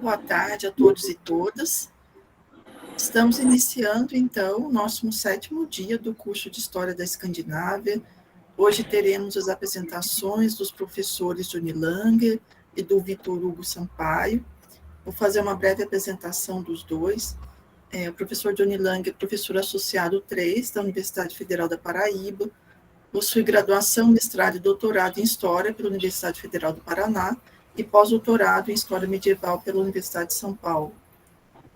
boa tarde a todos e todas. Estamos iniciando, então, o nosso 7º dia do curso de História da Escandinávia. Hoje teremos as apresentações dos professores Johnny Langer e do Vitor Hugo Sampaio. Vou fazer uma breve apresentação dos dois. O professor Johnny Langer é professor associado 3 da Universidade Federal da Paraíba, possui graduação, mestrado e doutorado em História pela Universidade Federal do Paraná e pós-doutorado em História Medieval pela Universidade de São Paulo.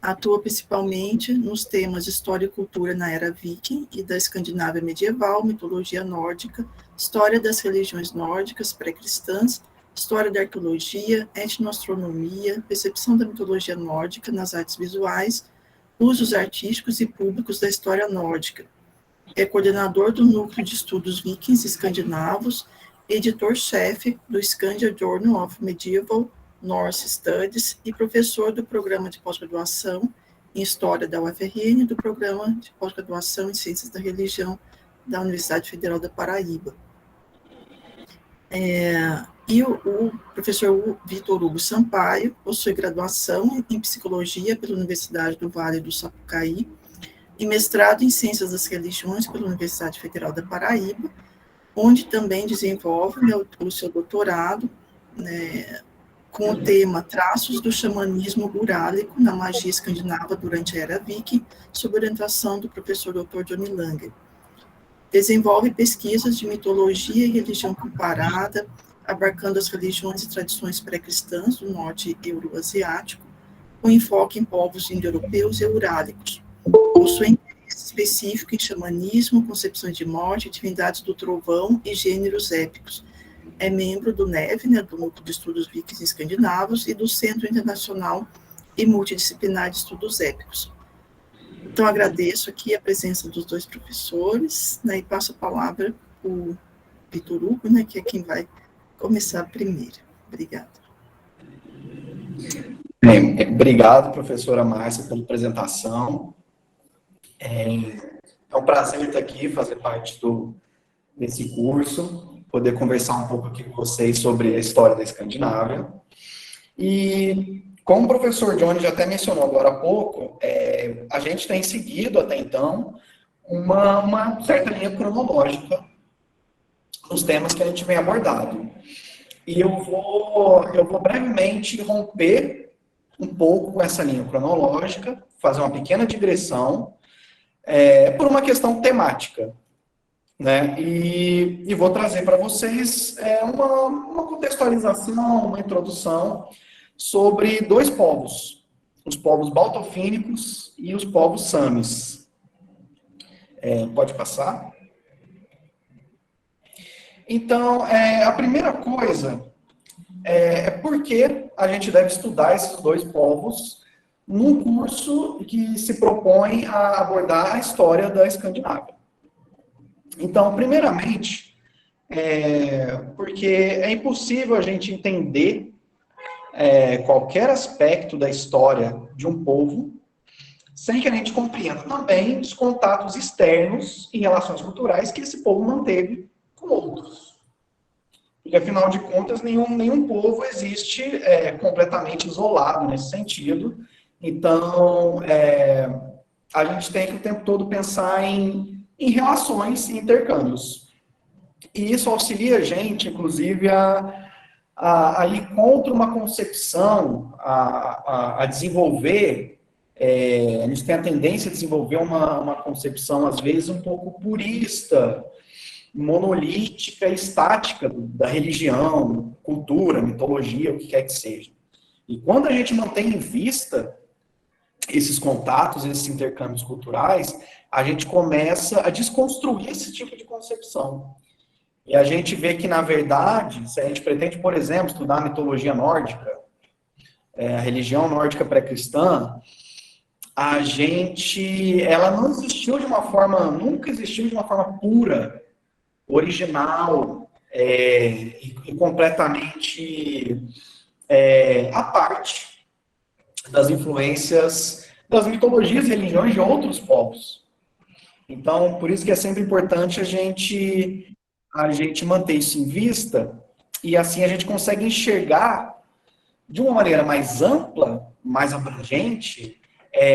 Atua principalmente nos temas de História e Cultura na Era Viking e da Escandinávia Medieval, Mitologia Nórdica, História das Religiões Nórdicas Pré-Cristãs, História da Arqueologia, Etnoastronomia, Percepção da Mitologia Nórdica nas Artes Visuais, Usos Artísticos e Públicos da História Nórdica. É coordenador do Núcleo de Estudos Vikings Escandinavos, editor-chefe do Scandia Journal of Medieval Norse Studies e professor do programa de pós-graduação em História da UFRN e do programa de pós-graduação em Ciências da Religião da Universidade Federal da Paraíba. E o professor Vitor Hugo Sampaio possui graduação em Psicologia pela Universidade do Vale do Sapucaí e mestrado em Ciências das Religiões pela Universidade Federal da Paraíba, onde também desenvolve o seu doutorado, com o tema Traços do Xamanismo Urálico na Magia Escandinava durante a Era Viking, sob orientação do professor Dr. Johnny Langer. Desenvolve pesquisas de mitologia e religião comparada, abarcando as religiões e tradições pré-cristãs do norte euroasiático, com enfoque em povos indo-europeus e urálicos. Possui interesse específico em xamanismo, concepções de morte, divindades do trovão e gêneros épicos. É membro do NEV, do Núcleo de Estudos Vikings Escandinavos, e do Centro Internacional e Multidisciplinar de Estudos Épicos. Então, agradeço aqui a presença dos dois professores, e passo a palavra para o Vitor Hugo, que é quem vai começar primeiro. Obrigada. Bem, obrigado, professora Márcia, pela apresentação. É um prazer estar aqui, fazer parte desse curso, poder conversar um pouco aqui com vocês sobre a história da Escandinávia. E, como o professor Johnny já até mencionou agora há pouco, a gente tem seguido até então uma certa linha cronológica nos temas que a gente vem abordando. E eu vou brevemente romper um pouco essa linha cronológica, fazer uma pequena digressão, por uma questão temática, E vou trazer para vocês uma contextualização, uma introdução sobre dois povos, os povos baltofínicos e os povos samis. Pode passar? Então, a primeira coisa é por que a gente deve estudar esses dois povos num curso que se propõe a abordar a história da Escandinávia. Então, primeiramente, porque é impossível a gente entender qualquer aspecto da história de um povo sem que a gente compreenda também os contatos externos e relações culturais que esse povo manteve com outros. Porque, afinal de contas, nenhum povo existe completamente isolado nesse sentido. Então, a gente tem que o tempo todo pensar em relações e intercâmbios. E isso auxilia a gente, inclusive, a ir contra uma concepção, a desenvolver, a gente tem a tendência a desenvolver uma concepção, às vezes, um pouco purista, monolítica e estática da religião, cultura, mitologia, o que quer que seja. E quando a gente mantém em vista esses contatos, esses intercâmbios culturais, a gente começa a desconstruir esse tipo de concepção. E a gente vê que, na verdade, se a gente pretende, por exemplo, estudar a mitologia nórdica, a religião nórdica pré-cristã, ela não existiu de uma forma, nunca existiu de uma forma pura, original, e completamente à parte das influências das mitologias e religiões de outros povos. Então, por isso que é sempre importante a gente manter isso em vista, e assim a gente consegue enxergar de uma maneira mais ampla, mais abrangente,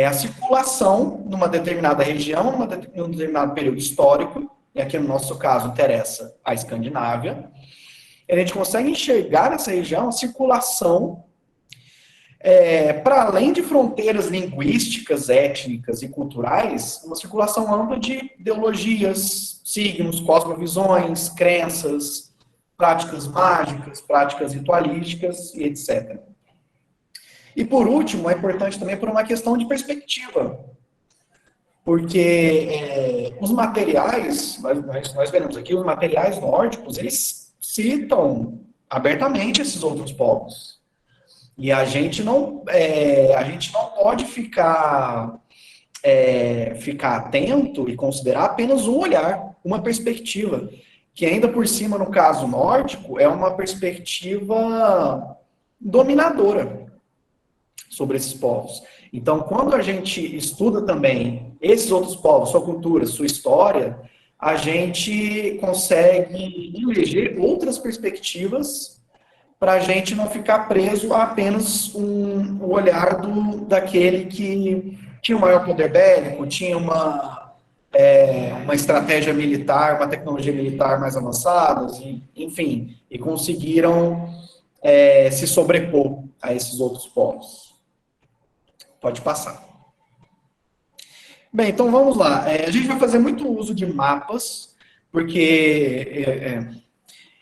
a circulação numa determinada região, num determinado período histórico, e aqui no nosso caso interessa a Escandinávia, a gente consegue enxergar nessa região a circulação para além de fronteiras linguísticas, étnicas e culturais, uma circulação ampla de ideologias, signos, cosmovisões, crenças, práticas mágicas, práticas ritualísticas e etc. E por último, é importante também por uma questão de perspectiva, porque os materiais, nós vemos aqui, os materiais nórdicos, eles citam abertamente esses outros povos. E a gente não pode ficar atento e considerar apenas um olhar, uma perspectiva, que ainda por cima, no caso nórdico, é uma perspectiva dominadora sobre esses povos. Então, quando a gente estuda também esses outros povos, sua cultura, sua história, a gente consegue eleger outras perspectivas para a gente não ficar preso a apenas o olhar daquele que tinha um maior poder bélico, tinha uma estratégia militar, uma tecnologia militar mais avançada, enfim, e conseguiram se sobrepor a esses outros povos. Pode passar. Bem, então vamos lá. A gente vai fazer muito uso de mapas, porque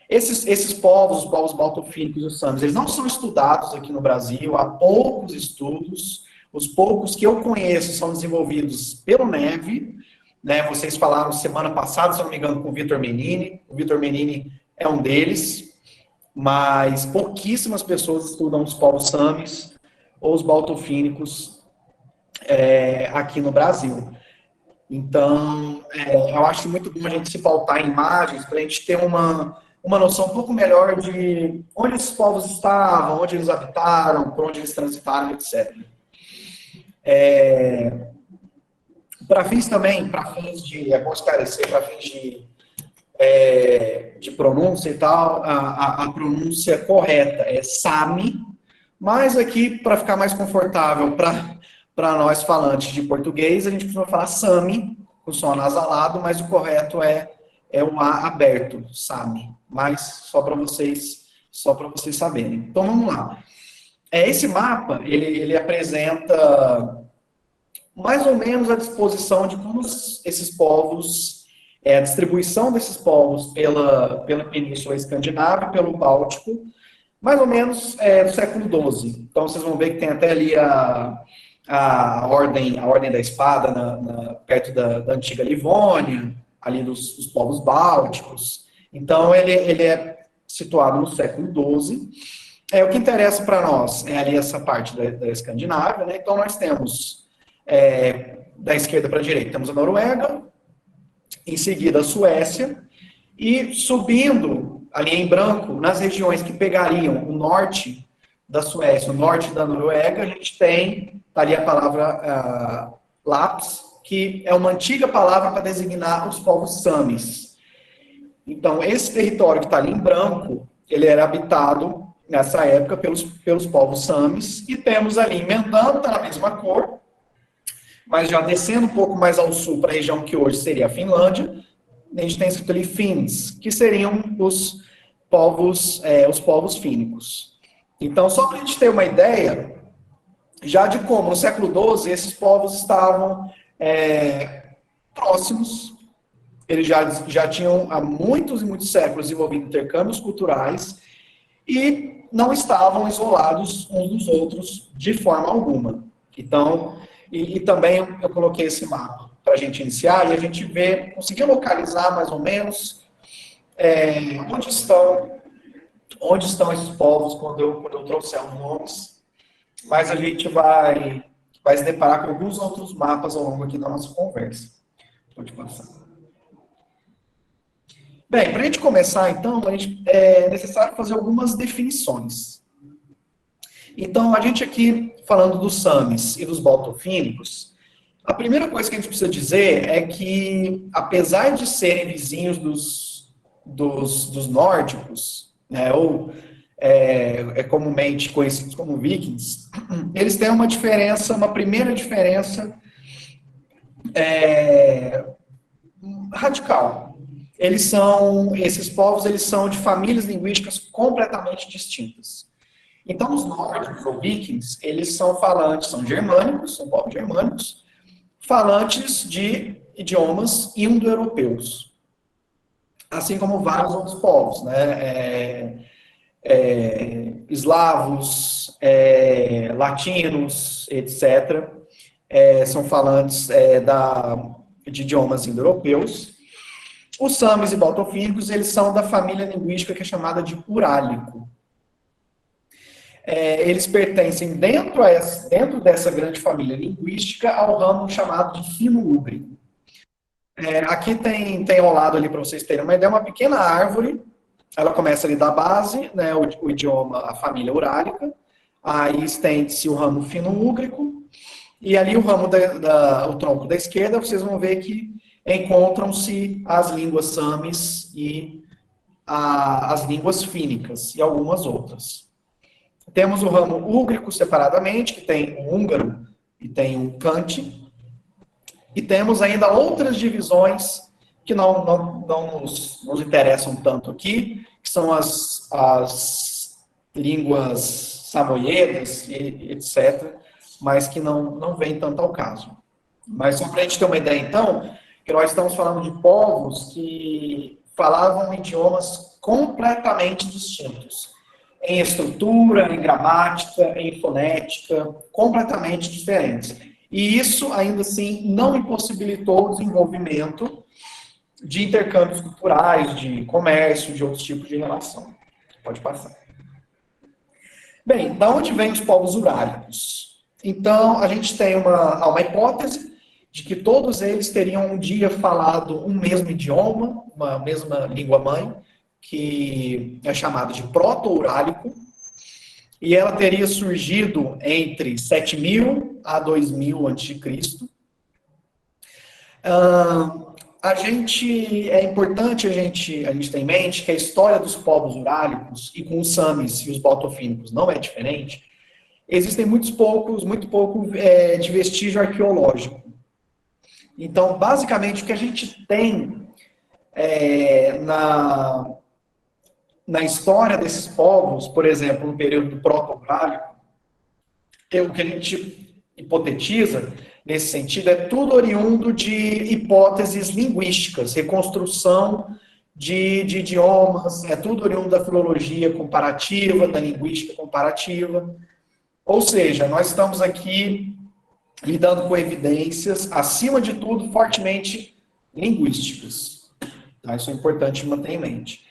esses povos, os povos baltofínicos e os samis, eles não são estudados aqui no Brasil, há poucos estudos, os poucos que eu conheço são desenvolvidos pelo NEV, né? Vocês falaram semana passada, se eu não me engano, com o Vitor Menini é um deles, mas pouquíssimas pessoas estudam os povos samis ou os baltofínicos aqui no Brasil. Então, eu acho muito bom a gente se pautar em imagens, para a gente ter uma noção um pouco melhor de onde esses povos estavam, onde eles habitaram, por onde eles transitaram, etc. Para fins de, é bom esclarecer, para fins de pronúncia e tal, a pronúncia correta é Sami, mas aqui, para ficar mais confortável para nós falantes de português, a gente costuma falar Sami, com som anasalado, mas o correto é o A aberto, Sami. Mas só para vocês saberem. Então, vamos lá. Esse mapa, ele apresenta mais ou menos a disposição de como esses povos, a distribuição desses povos pela Península Escandinava, pelo Báltico, mais ou menos do século XII. Então, vocês vão ver que tem até ali a ordem da espada perto da antiga Livônia, ali dos povos bálticos. Então, ele é situado no século XII. O que interessa para nós é ali essa parte da Escandinávia, né? Então, nós temos, da esquerda para a direita, temos a Noruega, em seguida a Suécia, e subindo ali em branco, nas regiões que pegariam o norte da Suécia, o norte da Noruega, a gente tem ali a palavra Laps, que é uma antiga palavra para designar os povos samis. Então, esse território que está ali em branco, ele era habitado, nessa época, pelos povos samis, e temos ali, emendando, está na mesma cor, mas já descendo um pouco mais ao sul, para a região que hoje seria a Finlândia, a gente tem escrito ali Finns, que seriam os povos fínicos. Então, só para a gente ter uma ideia, já de como, no século XII, esses povos estavam próximos, eles já tinham há muitos e muitos séculos desenvolvido intercâmbios culturais e não estavam isolados uns dos outros de forma alguma. Então, e também eu coloquei esse mapa para a gente iniciar e a gente conseguir localizar mais ou menos onde estão esses povos quando eu trouxer os nomes, mas a gente vai se deparar com alguns outros mapas ao longo aqui da nossa conversa. Pode passar. Bem, para a gente começar, então, é necessário fazer algumas definições. Então, a gente aqui, falando dos samis e dos baltofínicos, a primeira coisa que a gente precisa dizer é que, apesar de serem vizinhos dos nórdicos, né, ou comumente conhecidos como vikings, eles têm uma diferença, uma primeira diferença radical. Esses povos, eles são de famílias linguísticas completamente distintas. Então, os nórdicos, ou vikings, eles são falantes, são germânicos, são povos germânicos, falantes de idiomas indo-europeus, assim como vários outros povos, né? Eslavos, latinos, etc., são falantes de idiomas indo-europeus. Os samis e baltofínicos, eles são da família linguística que é chamada de urálico. Eles pertencem dentro dessa grande família linguística ao ramo chamado de fino-úgrico. Aqui tem ao lado ali para vocês terem uma ideia, uma pequena árvore. Ela começa ali da base, né, o idioma, a família urálica, aí estende-se o ramo fino-úgrico, e ali o tronco da esquerda, vocês vão ver que encontram-se as línguas samis e as línguas fínicas, e algumas outras. Temos o ramo úgrico separadamente, que tem o húngaro e tem o cante, e temos ainda outras divisões que não nos interessam tanto aqui, que são as línguas samoiedas, etc., mas que não vêm tanto ao caso. Mas só para a gente ter uma ideia, então, que nós estamos falando de povos que falavam idiomas completamente distintos, em estrutura, em gramática, em fonética, completamente diferentes. E isso, ainda assim, não impossibilitou o desenvolvimento de intercâmbios culturais, de comércio, de outros tipos de relação. Pode passar. Bem, da onde vêm os povos urálicos? Então, a gente tem uma hipótese de que todos eles teriam um dia falado um mesmo idioma, uma mesma língua-mãe, que é chamada de proto-urálico, e ela teria surgido entre 7.000 a 2.000 a.C. É importante a gente ter em mente que a história dos povos urálicos, e com os samis e os baltofínicos não é diferente, existem muito pouco de vestígio arqueológico. Então, basicamente, o que a gente tem na história desses povos, por exemplo, no período do proto-urálico, o que a gente hipotetiza, nesse sentido, é tudo oriundo de hipóteses linguísticas, reconstrução de idiomas, é tudo oriundo da filologia comparativa, da linguística comparativa. Ou seja, nós estamos aqui lidando com evidências, acima de tudo, fortemente linguísticas. Tá? Isso é importante manter em mente.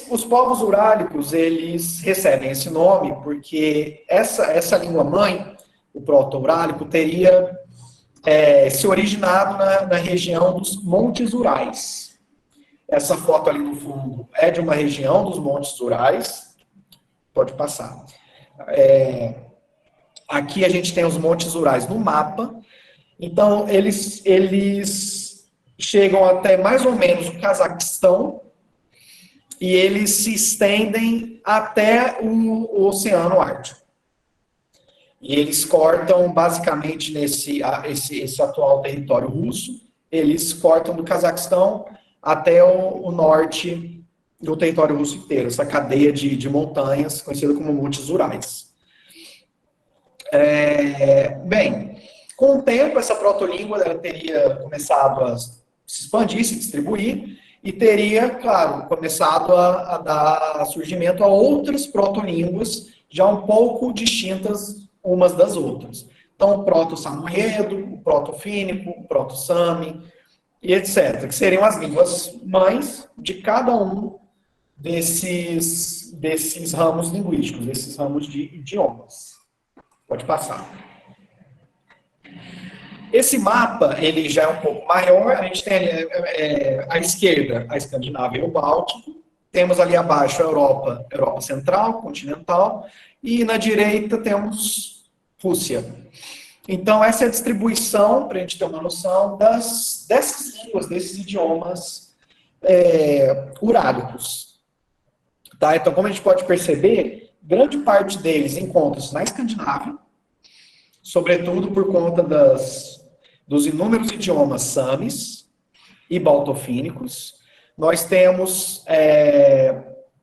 Os povos urálicos, eles recebem esse nome porque essa língua-mãe, o proto-urálico, teria se originado na região dos Montes Urais. Essa foto ali no fundo é de uma região dos Montes Urais. Pode passar. Aqui a gente tem os Montes Urais no mapa. Então, eles chegam até mais ou menos o Cazaquistão e eles se estendem até o Oceano Ártico. E eles cortam, basicamente, esse atual território russo, eles cortam do Cazaquistão até o norte do território russo inteiro, essa cadeia de montanhas, conhecida como Montes Urais. Bem, com o tempo, essa protolíngua ela teria começado a se expandir, se distribuir, e teria, claro, começado a dar surgimento a outras protolínguas, já um pouco distintas umas das outras. Então, o proto-samoedo, o proto-fínico, o proto-sami, e etc., que seriam as línguas mães de cada um desses ramos linguísticos, desses ramos de idiomas. Pode passar. Esse mapa, ele já é um pouco maior, a gente tem ali, à esquerda a Escandinávia e o Báltico, temos ali abaixo a Europa Central, continental, e na direita temos Rússia. Então, essa é a distribuição, para a gente ter uma noção, dessas línguas, desses idiomas urálicos. Tá? Então, como a gente pode perceber, grande parte deles encontra-se na Escandinávia, sobretudo por conta dos inúmeros idiomas samis e baltofínicos. Nós temos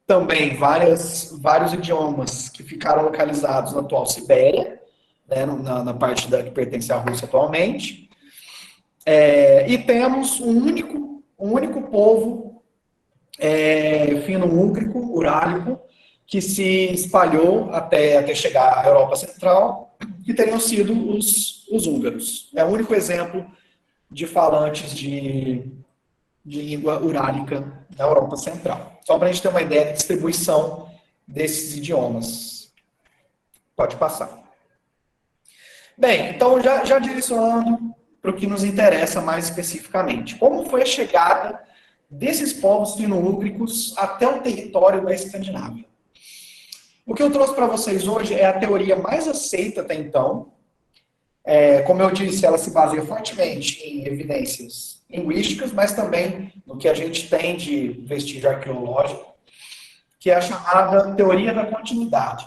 também vários idiomas que ficaram localizados na atual Sibéria, né, na parte que pertence à Rússia atualmente. E temos um único povo fino-úgrico, urálico, que se espalhou até chegar à Europa Central, que teriam sido os húngaros. É o único exemplo de falantes de língua urálica na Europa Central. Só para a gente ter uma ideia da distribuição desses idiomas. Pode passar. Bem, então já direcionando para o que nos interessa mais especificamente. Como foi a chegada desses povos fino-úgricos até o território da Escandinávia? O que eu trouxe para vocês hoje é a teoria mais aceita até então. Como eu disse, ela se baseia fortemente em evidências linguísticas, mas também no que a gente tem de vestígio arqueológico, que é a chamada teoria da continuidade.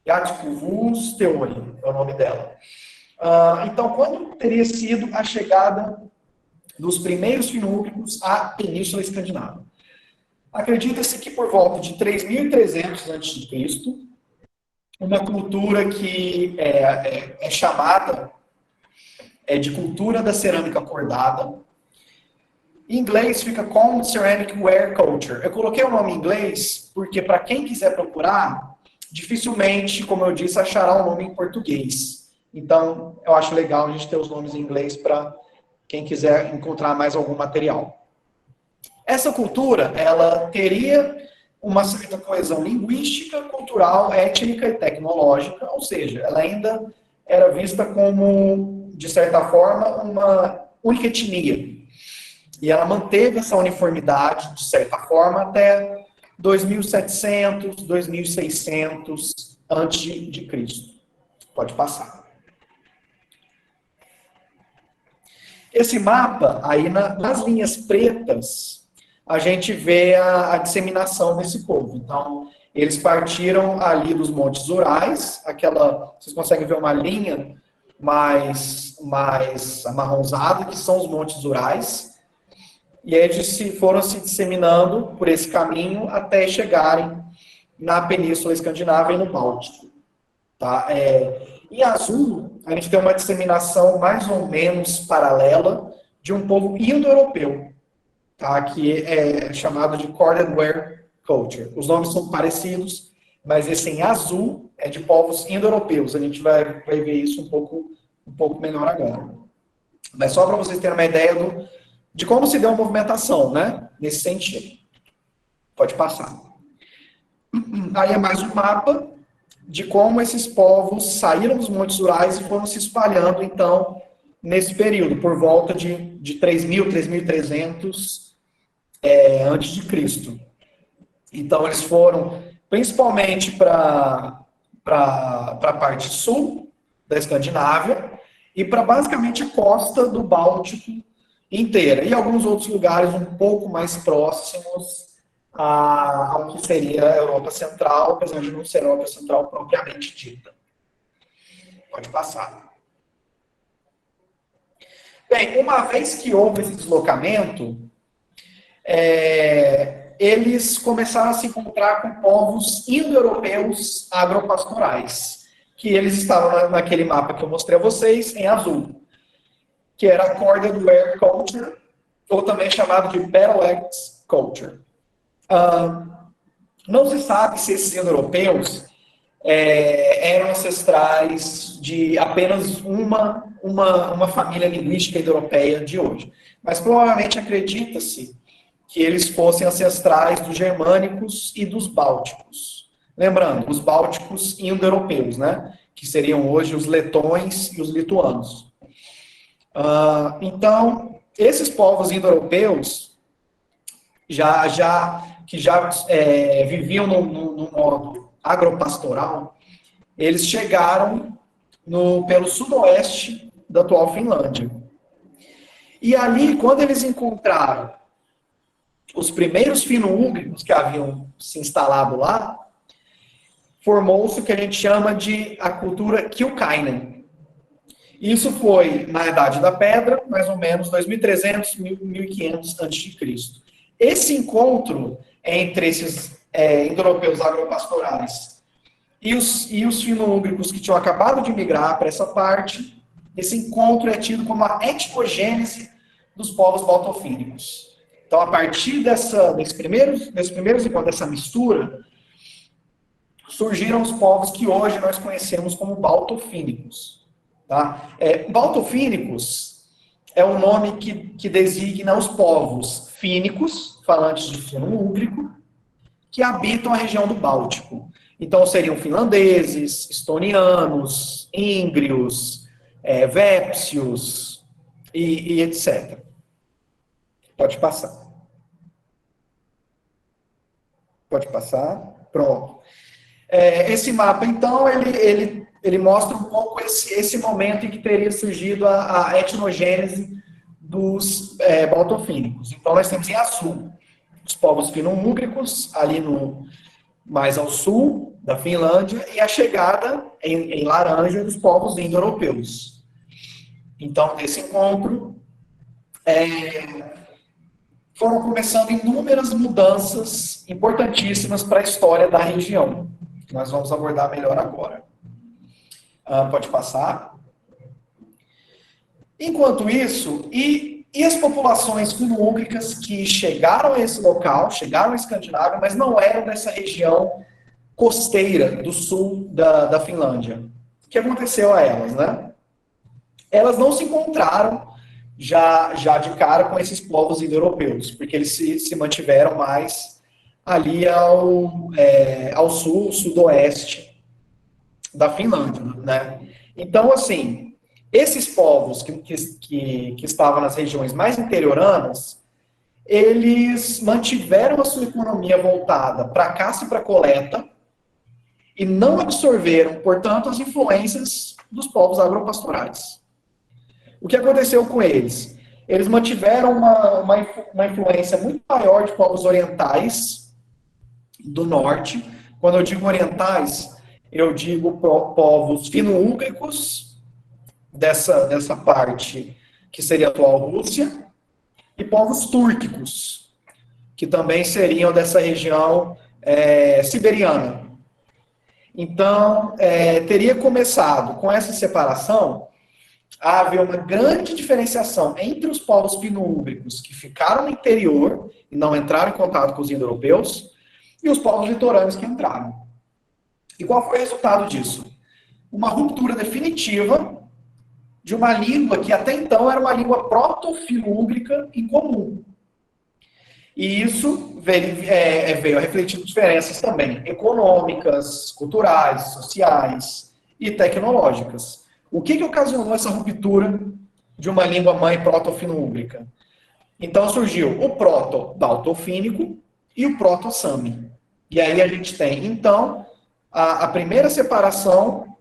Jacobus Theory é o nome dela. Então, quando teria sido a chegada dos primeiros fino-úgricos à Península Escandinava? Acredita-se que por volta de 3.300 a.C., uma cultura que é chamada de cultura da cerâmica cordada. Em inglês fica Common Ceramic Ware Culture. Eu coloquei o nome em inglês porque, para quem quiser procurar, dificilmente, como eu disse, achará o nome em português. Então, eu acho legal a gente ter os nomes em inglês para quem quiser encontrar mais algum material. Essa cultura, ela teria uma certa coesão linguística, cultural, étnica e tecnológica, ou seja, ela ainda era vista como, de certa forma, uma única etnia. E ela manteve essa uniformidade, de certa forma, até 2700, 2600 a.C. Pode passar. Esse mapa, aí nas linhas pretas, a gente vê a disseminação desse povo. Então, eles partiram ali dos Montes Urais, vocês conseguem ver uma linha mais amarronzada, que são os Montes Urais, e aí eles foram se disseminando por esse caminho até chegarem na Península Escandinava e no Báltico. Tá? Em azul, a gente tem uma disseminação mais ou menos paralela de um povo indo-europeu, tá? Que é chamado de Corded Ware Culture. Os nomes são parecidos, mas esse em azul é de povos indo-europeus. A gente vai ver isso um pouco melhor agora. Mas só para vocês terem uma ideia de como se deu a movimentação, né? Nesse sentido. Pode passar. Aí é mais um mapa de como esses povos saíram dos Montes Urais e foram se espalhando, então, nesse período, por volta de 3.000, 3.300 antes de Cristo. Então, eles foram principalmente para a parte sul da Escandinávia e para basicamente a costa do Báltico inteira. E alguns outros lugares um pouco mais próximos ao que seria a Europa Central, apesar de não ser a Europa Central propriamente dita. Pode passar. Bem, uma vez que houve esse deslocamento, eles começaram a se encontrar com povos indo-europeus agropastorais, que eles estavam naquele mapa que eu mostrei a vocês, em azul, que era a Corded Ware Culture, ou também chamado de Battle Axe Culture. Não se sabe se esses indo-europeus eram ancestrais de apenas uma família linguística indo-europeia de hoje. Mas provavelmente acredita-se que eles fossem ancestrais dos germânicos e dos bálticos. Lembrando, os bálticos indo-europeus, né? Que seriam hoje os letões e os lituanos. Então, esses povos indo-europeus que já viviam no modo agropastoral, eles chegaram pelo sudoeste da atual Finlândia. E ali, quando eles encontraram os primeiros fino-úgricos que haviam se instalado lá, formou-se o que a gente chama de a cultura Kilkainen. Isso foi na Idade da Pedra, mais ou menos 2300, 1500 a.C. Esse encontro entre esses indo-europeus agropastorais e os fino-úgricos que tinham acabado de migrar para essa parte, esse encontro é tido como a etnogênese dos povos baltofínicos. Então, a partir desses primeiros encontros, dessa mistura, surgiram os povos que hoje nós conhecemos como baltofínicos. Tá? Baltofínicos é um nome que designa os povos fínicos, falantes de fino-úgrico, que habitam a região do Báltico. Então, seriam finlandeses, estonianos, íngrios, vépsios e etc. Pode passar. Pode passar. Pronto. Esse mapa, então, ele mostra um pouco esse momento em que teria surgido a etnogênese dos baltofínicos. Então, nós temos em azul os povos fino-úgricos, ali mais ao sul da Finlândia, e a chegada em laranja dos povos indo-europeus. Então, nesse encontro, foram começando inúmeras mudanças importantíssimas para a história da região, que nós vamos abordar melhor agora. Pode passar. Enquanto isso, e as populações fino-úgricas que chegaram a esse local, chegaram à Escandinávia, mas não eram dessa região costeira do sul da Finlândia. O que aconteceu a elas, né? Elas não se encontraram já de cara com esses povos indo-europeus, porque eles se mantiveram mais ali ao sul, sudoeste da Finlândia, né? Então, assim, esses povos que estavam nas regiões mais interioranas, eles mantiveram a sua economia voltada para a caça e para a coleta e não absorveram, portanto, as influências dos povos agropastorais. O que aconteceu com eles? Eles mantiveram uma influência muito maior de povos orientais do norte. Quando eu digo orientais, eu digo povos fino-úgricos, dessa parte que seria a atual Rússia, e povos túrquicos, que também seriam dessa região siberiana. Então, teria começado com essa separação a haver uma grande diferenciação entre os povos fino-úgricos que ficaram no interior e não entraram em contato com os indo-europeus, e os povos litorâneos que entraram. E qual foi o resultado disso? Uma ruptura definitiva de uma língua que até então era uma língua proto-fino-úgrica em comum. E isso veio a refletir diferenças também econômicas, culturais, sociais e tecnológicas. O que ocasionou essa ruptura de uma língua-mãe proto-fino-úgrica? Então surgiu o proto-baltofínico e o proto-sami. E aí a gente tem, então, a primeira separação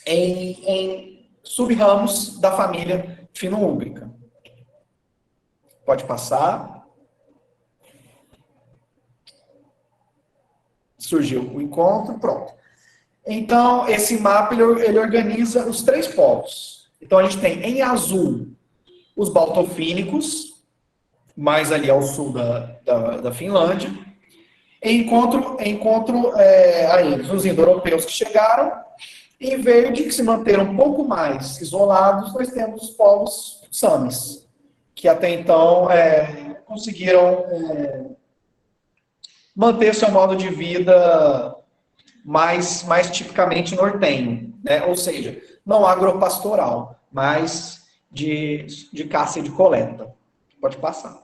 em sub-ramos da família fino-úgrica. Pode passar. Surgiu o encontro, pronto. Então, esse mapa, ele organiza os três povos. Então, a gente tem em azul os baltofínicos, mais ali ao sul da Finlândia. Encontro a eles, os indo-europeus que chegaram. Em verde, que se manteram um pouco mais isolados, nós temos os povos samis, que até então conseguiram manter seu modo de vida mais tipicamente nortenho, né? Ou seja, não agropastoral, mas de caça e de coleta. Pode passar.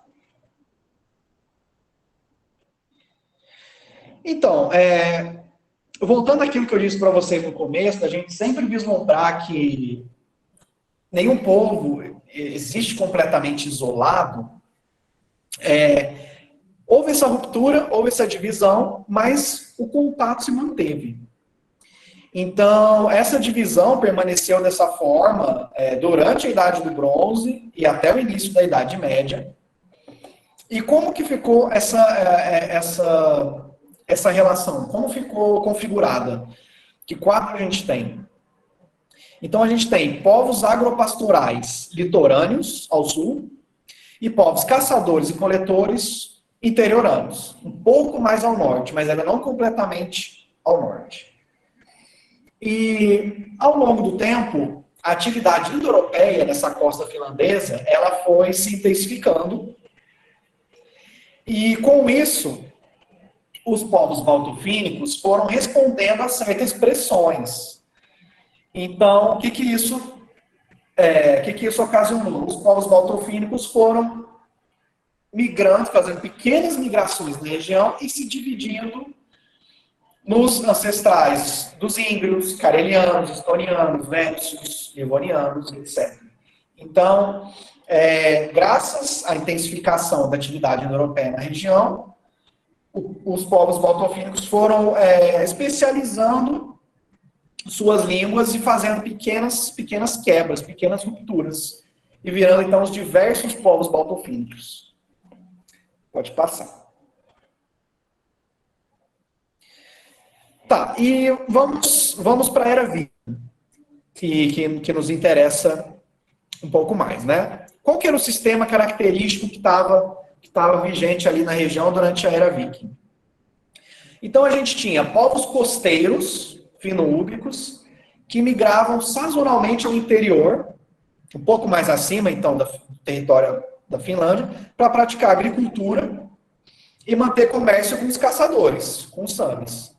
Então, voltando àquilo que eu disse para vocês no começo, a gente sempre vislumbrar que nenhum povo existe completamente isolado. Houve essa ruptura, houve essa divisão, mas o contato se manteve. Então, essa divisão permaneceu dessa forma durante a Idade do Bronze e até o início da Idade Média. E como que ficou essa relação? Como ficou configurada? Que quadro a gente tem? Então, a gente tem povos agropastorais litorâneos, ao sul, e povos caçadores e coletores interioranos, um pouco mais ao norte, mas ainda não completamente ao norte. E, ao longo do tempo, a atividade indo-europeia nessa costa finlandesa, ela foi se intensificando, e com isso, os povos baltofínicos foram respondendo a certas pressões. Então, o que isso ocasionou? Os povos baltofínicos foram migrando, fazendo pequenas migrações na região e se dividindo nos ancestrais dos íngrios, carelianos, estonianos, véntios, livonianos, etc. Então, graças à intensificação da atividade europeia na região, os povos baltofínicos foram especializando suas línguas e fazendo pequenas quebras, pequenas rupturas, e virando, então, os diversos povos baltofínicos. Pode passar. Tá, e vamos para a Era Viking, que nos interessa um pouco mais, né? Qual que era o sistema característico que estava vigente ali na região durante a Era Viking? Então, a gente tinha povos costeiros, fino-úbicos, que migravam sazonalmente ao interior, um pouco mais acima, então, do território da Finlândia, para praticar agricultura e manter comércio com os caçadores, com os samis.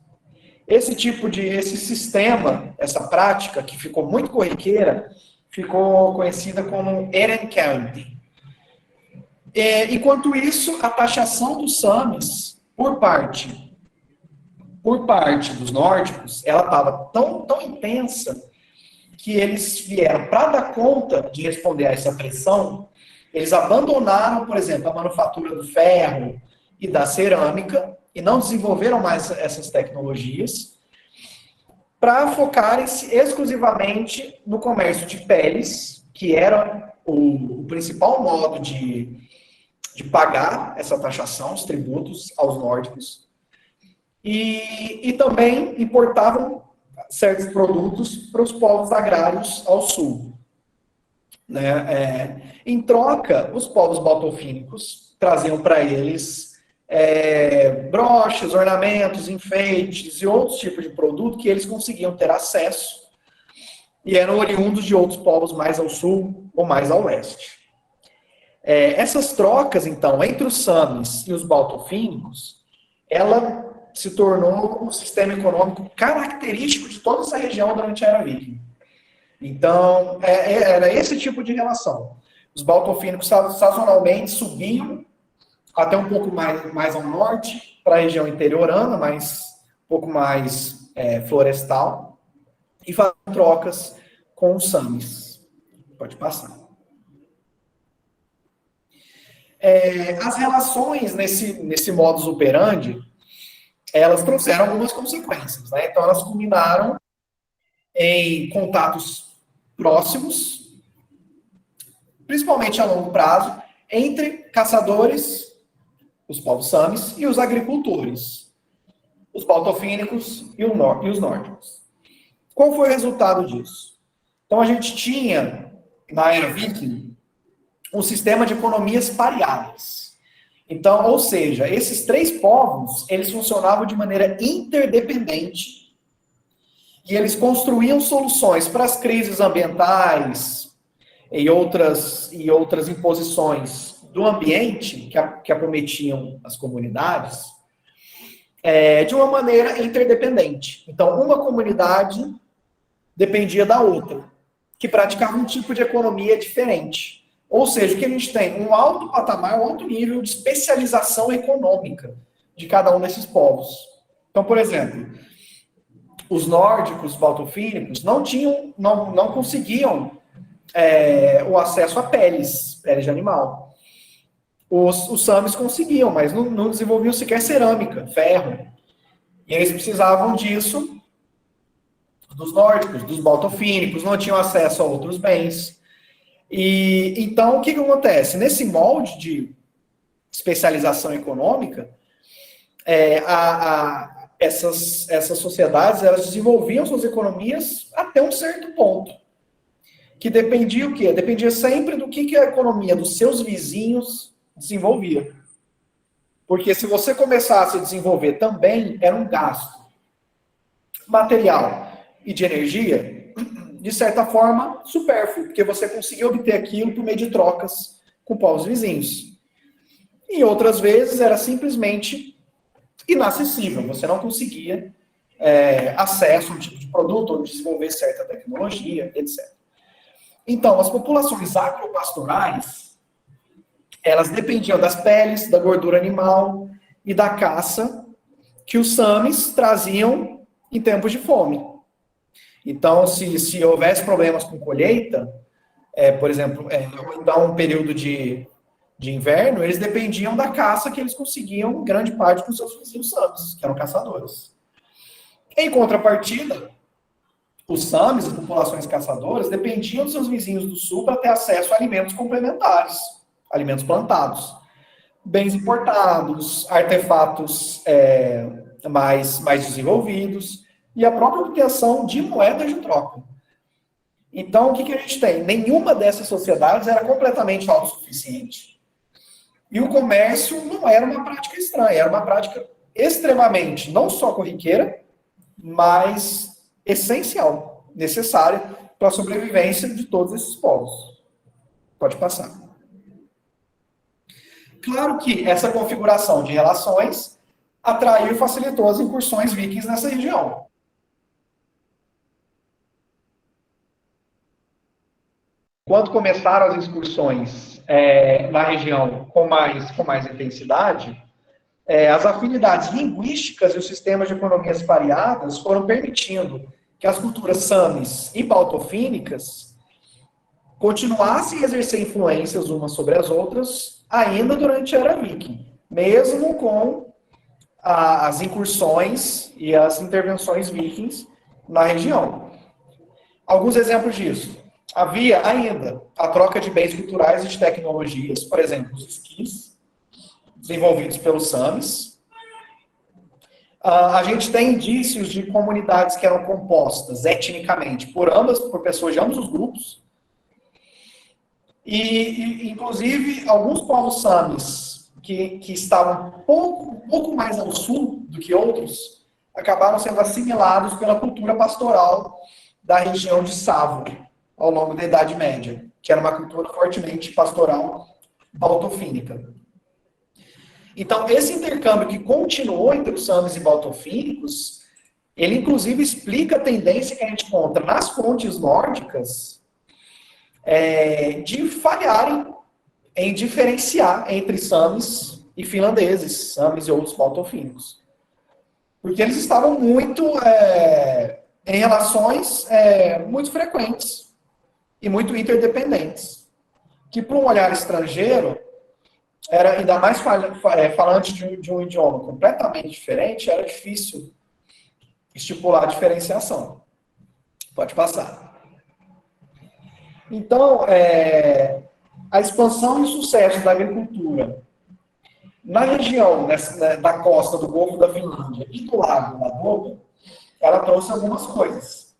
Esse sistema, essa prática, que ficou muito corriqueira, ficou conhecida como Erenkäynti. Enquanto isso, a taxação dos samis, por parte dos nórdicos, ela estava tão intensa que eles vieram, para dar conta de responder a essa pressão, eles abandonaram, por exemplo, a manufatura do ferro e da cerâmica e não desenvolveram mais essas tecnologias para focarem-se exclusivamente no comércio de peles, que era o principal modo de pagar essa taxação, os tributos aos nórdicos, e também importavam certos produtos para os povos agrários ao sul. Né? Em troca, os povos baltofínicos traziam para eles broches, ornamentos, enfeites e outros tipos de produto que eles conseguiam ter acesso e eram oriundos de outros povos mais ao sul ou mais ao leste. Essas trocas, então, entre os samis e os baltofínicos, ela se tornou um sistema econômico característico de toda essa região durante a Era Viking. Então, era esse tipo de relação. Os baltofínicos sazonalmente subiam até um pouco mais ao norte, para a região interiorana, um pouco mais florestal, e faziam trocas com os samis. Pode passar. As relações nesse modus operandi, elas trouxeram algumas consequências, né? Então, elas culminaram em contatos próximos, principalmente a longo prazo, entre caçadores, os povos samis, e os agricultores, os baltofínicos e os nórdicos. Qual foi o resultado disso? Então, a gente tinha, na Era Viking, um sistema de economias pareadas. Então, ou seja, esses três povos, eles funcionavam de maneira interdependente e eles construíam soluções para as crises ambientais e outras imposições do ambiente que acometiam as comunidades de uma maneira interdependente. Então, uma comunidade dependia da outra, que praticava um tipo de economia diferente. Ou seja, o que a gente tem? Um alto patamar, um alto nível de especialização econômica de cada um desses povos. Então, por exemplo, os nórdicos, os baltofínicos, não conseguiam o acesso a peles de animal. Os samis conseguiam, mas não desenvolviam sequer cerâmica, ferro. E eles precisavam disso dos nórdicos, dos baltofínicos, não tinham acesso a outros bens. E então, o que acontece? Nesse molde especialização econômica, essas sociedades, elas desenvolviam suas economias até um certo ponto. Que dependia o quê? Dependia sempre do que a economia dos seus vizinhos desenvolvia. Porque se você começasse a desenvolver também, era um gasto material e de energia, de certa forma, supérfluo, porque você conseguia obter aquilo por meio de trocas com povos vizinhos. E outras vezes era simplesmente inacessível, você não conseguia acesso a um tipo de produto ou desenvolver certa tecnologia, etc. Então, as populações agropastorais, elas dependiam das peles, da gordura animal e da caça que os samis traziam em tempos de fome. Então, se houvesse problemas com colheita, por exemplo, ou então um período de inverno, eles dependiam da caça que eles conseguiam grande parte dos seus vizinhos samis, que eram caçadores. Em contrapartida, os samis, as populações caçadoras, dependiam dos seus vizinhos do sul para ter acesso a alimentos complementares, alimentos plantados, bens importados, artefatos mais desenvolvidos e a própria obtenção de moedas de troca. Então, o que a gente tem? Nenhuma dessas sociedades era completamente autossuficiente. E o comércio não era uma prática estranha, era uma prática extremamente, não só corriqueira, mas essencial, necessária para a sobrevivência de todos esses povos. Pode passar. Claro que essa configuração de relações atraiu e facilitou as incursões vikings nessa região. Quando começaram as excursões na região com mais intensidade, as afinidades linguísticas e os sistemas de economias variadas foram permitindo que as culturas samis e baltofínicas continuassem a exercer influências umas sobre as outras ainda durante a era viking, mesmo com as incursões e as intervenções vikings na região. Alguns exemplos disso. Havia ainda a troca de bens culturais e de tecnologias, por exemplo, os esquis, desenvolvidos pelos samis. A gente tem indícios de comunidades que eram compostas etnicamente por pessoas de ambos os grupos. E inclusive, alguns povos samis que estavam um pouco mais ao sul do que outros, acabaram sendo assimilados pela cultura pastoral da região de Savo, ao longo da Idade Média, que era uma cultura fortemente pastoral baltofínica. Então, esse intercâmbio que continuou entre os samis e baltofínicos, ele inclusive explica a tendência que a gente encontra nas fontes nórdicas de falharem em diferenciar entre samis e finlandeses, samis e outros baltofínicos. Porque eles estavam muito em relações muito frequentes e muito interdependentes, que para um olhar estrangeiro, era ainda mais falante de um idioma completamente diferente, era difícil estipular a diferenciação. Pode passar. Então, a expansão e o sucesso da agricultura na região da costa do Golfo da Finlândia e do Lago Ladoga, ela trouxe algumas coisas.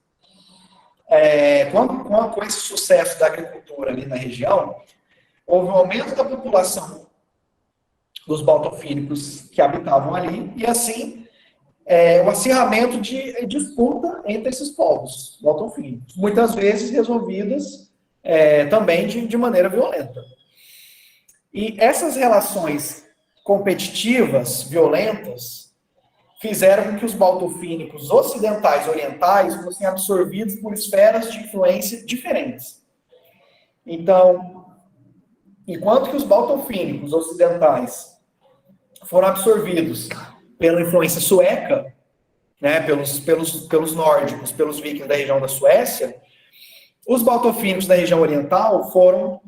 Com esse sucesso da agricultura ali na região, houve um aumento da população dos baltofínicos que habitavam ali, e assim, o acirramento de disputa entre esses povos baltofínicos, muitas vezes resolvidas também de maneira violenta. E essas relações competitivas, violentas, fizeram com que os baltofínicos ocidentais e orientais fossem absorvidos por esferas de influência diferentes. Então, enquanto que os baltofínicos ocidentais foram absorvidos pela influência sueca, né, pelos nórdicos, pelos vikings da região da Suécia, os baltofínicos da região oriental foram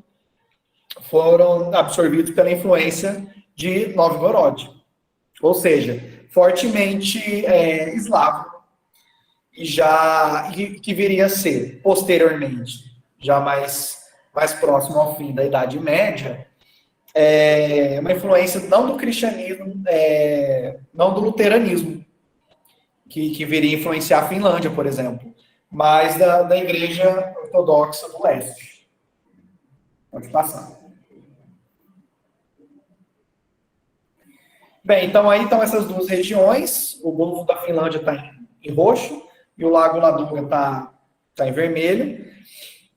absorvidos pela influência de Novgorod, ou seja, fortemente eslavo, e que viria a ser, posteriormente, já mais próximo ao fim da Idade Média, uma influência não do cristianismo, não do luteranismo, que viria influenciar a Finlândia, por exemplo, mas da Igreja Ortodoxa do Leste. Pode passar. Bem, então aí estão essas duas regiões. O Golfo da Finlândia está em roxo e o Lago Ladoga está em vermelho.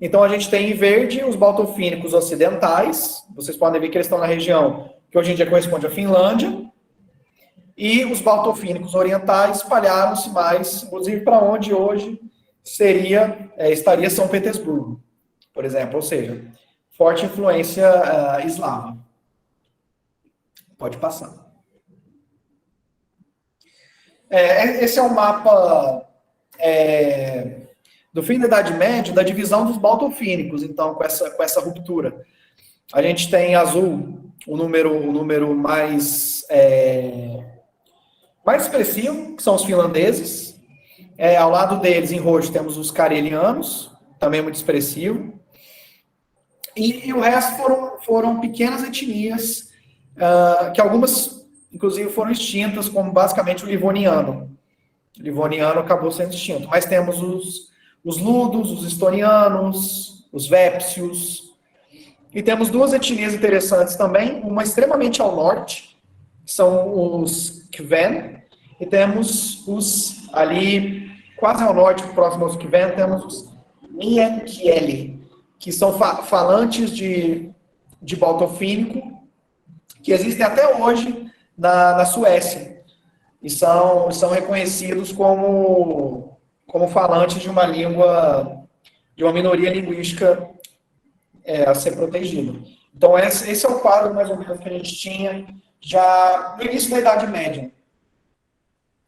Então a gente tem em verde os baltofínicos ocidentais. Vocês podem ver que eles estão na região que hoje em dia corresponde à Finlândia. E os baltofínicos orientais espalharam-se mais, inclusive para onde hoje estaria São Petersburgo, por exemplo. Ou seja, forte influência eslava. Pode passar. Esse é um mapa do fim da Idade Média, da divisão dos baltofínicos, então, com essa ruptura. A gente tem azul o número mais expressivo, que são os finlandeses. Ao lado deles, em roxo, temos os carelianos, também muito expressivo. E o resto foram pequenas etnias, que algumas, inclusive, foram extintas, como basicamente o livoniano. O livoniano acabou sendo extinto. Mas temos os ludos, os estonianos, os vépsios. E temos duas etnias interessantes também, uma extremamente ao norte, que são os Kven, e temos os ali, quase ao norte, próximo aos Kven, temos os Mienkieli, que são falantes de baltofínico, que existem até hoje na Suécia, e são reconhecidos como falantes de uma língua, de uma minoria linguística a ser protegida. Então, esse é o quadro, mais ou menos, que a gente tinha já no início da Idade Média.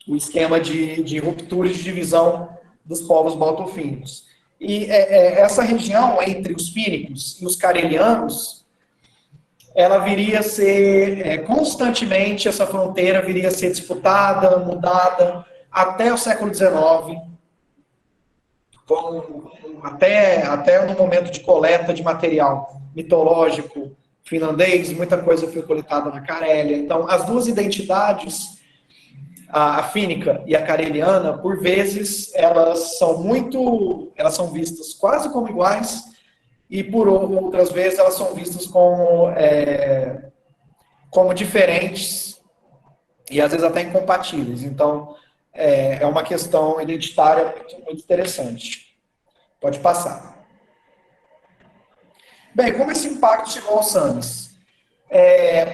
O esquema de ruptura e de divisão dos povos baltofínicos. E essa região entre os fínicos e os carelianos, ela viria a ser, constantemente, essa fronteira viria a ser disputada, mudada, até o século XIX, até no momento de coleta de material mitológico finlandês, muita coisa foi coletada na Carélia. Então, as duas identidades, a fínica e a careliana, por vezes, elas são vistas quase como iguais, e por outras vezes elas são vistas como diferentes e às vezes até incompatíveis. Então, é uma questão identitária muito interessante. Pode passar. Bem, como esse impacto chegou aos Samis?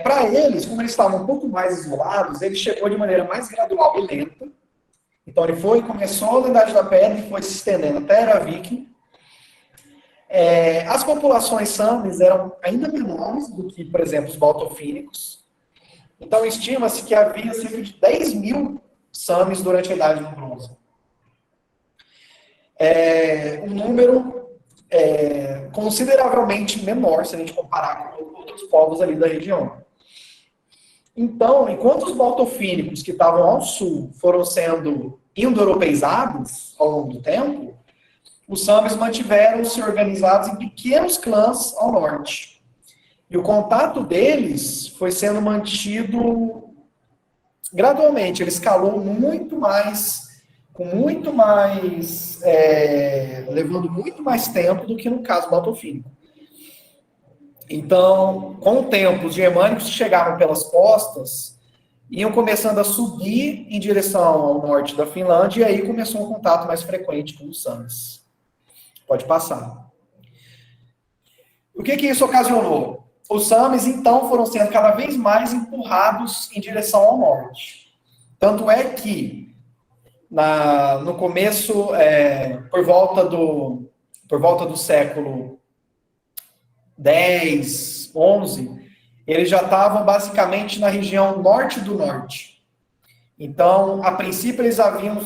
Para eles, como eles estavam um pouco mais isolados, ele chegou de maneira mais gradual e lenta. Então, começou na Idade da Pedra e foi se estendendo até a Era Viking. As populações Samis eram ainda menores do que, por exemplo, os baltofínicos. Então, estima-se que havia cerca de 10 mil Samis durante a Idade do Bronze. Um número consideravelmente menor, se a gente comparar com outros povos ali da região. Então, enquanto os baltofínicos que estavam ao sul foram sendo indo-europeizados ao longo do tempo, os Samis mantiveram-se organizados em pequenos clãs ao norte. E o contato deles foi sendo mantido gradualmente. Ele escalou muito mais, levando muito mais tempo do que no caso baltofínico. Então, com o tempo, os germânicos que chegavam pelas costas iam começando a subir em direção ao norte da Finlândia, e aí começou um contato mais frequente com os Samis. Pode passar. O que isso ocasionou? Os Samis, então, foram sendo cada vez mais empurrados em direção ao norte. Tanto é que, no começo, por volta do século X, XI, eles já estavam basicamente na região norte do norte. Então, a princípio, eles haviam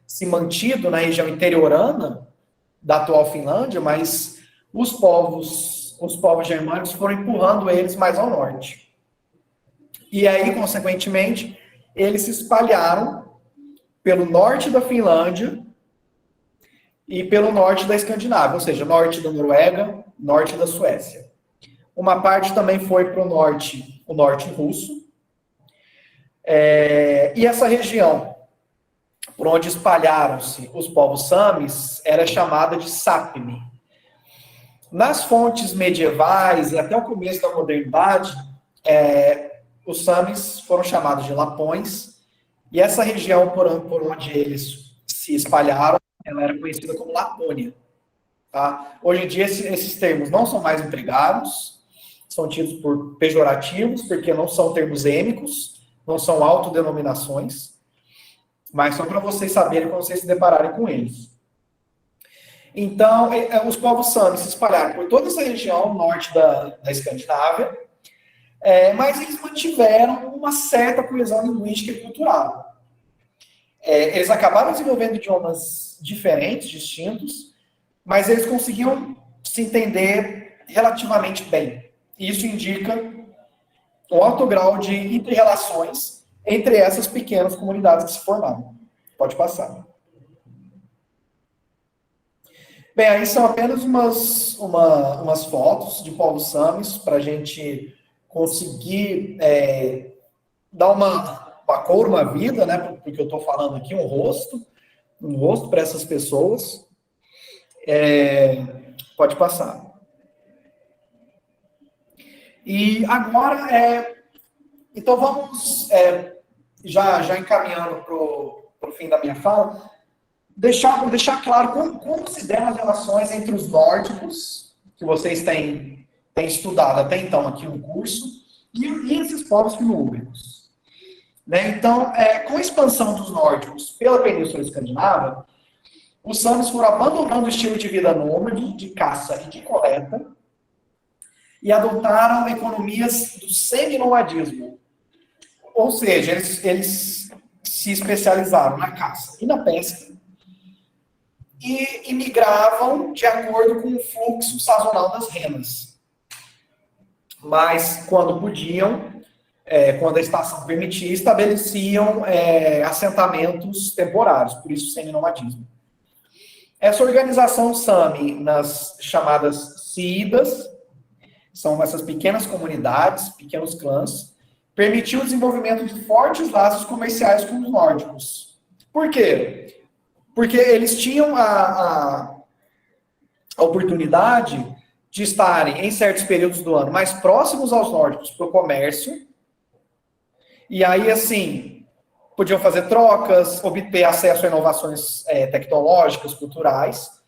se mantido na região interiorana da atual Finlândia, mas os povos germânicos foram empurrando eles mais ao norte. E aí, consequentemente, eles se espalharam pelo norte da Finlândia e pelo norte da Escandinávia, ou seja, norte da Noruega, norte da Suécia. Uma parte também foi para o norte russo. E essa região, por onde espalharam-se os povos samis, era chamada de Sápmi. Nas fontes medievais e até o começo da modernidade, os samis foram chamados de lapões, e essa região por onde eles se espalharam, ela era conhecida como Lapônia. Tá? Hoje em dia, esses termos não são mais empregados, são tidos por pejorativos, porque não são termos êmicos, não são autodenominações, mas só para vocês saberem quando vocês se depararem com eles. Então, os povos samis se espalharam por toda essa região norte da Escandinávia, mas eles mantiveram uma certa coesão linguística e cultural. Eles acabaram desenvolvendo idiomas diferentes, distintos, mas eles conseguiam se entender relativamente bem. Isso indica um alto grau de inter-relações entre essas pequenas comunidades que se formaram. Pode passar. Bem, aí são apenas umas fotos de povos samis para a gente conseguir dar uma cor, uma vida, né? Porque eu estou falando aqui, um rosto para essas pessoas. Pode passar. E agora, então vamos, já encaminhando para o fim da minha fala, deixar claro como se deram as relações entre os nórdicos, que vocês têm estudado até então aqui no curso, e esses povos finno-úgricos. Né? Então, com a expansão dos nórdicos pela Península Escandinava, os samis foram abandonando o estilo de vida nômade, de caça e de coleta, e adotaram economias do semi-nomadismo. Ou seja, eles se especializaram na caça e na pesca, e migravam de acordo com o fluxo sazonal das renas. Mas, quando podiam, quando a estação permitia, estabeleciam assentamentos temporários, por isso semi-nomadismo. Essa organização Sami, nas chamadas Síidas, são essas pequenas comunidades, pequenos clãs, permitiu o desenvolvimento de fortes laços comerciais com os nórdicos. Por quê? Porque eles tinham a oportunidade de estarem, em certos períodos do ano, mais próximos aos nórdicos para o comércio, e aí, assim, podiam fazer trocas, obter acesso a inovações tecnológicas, culturais,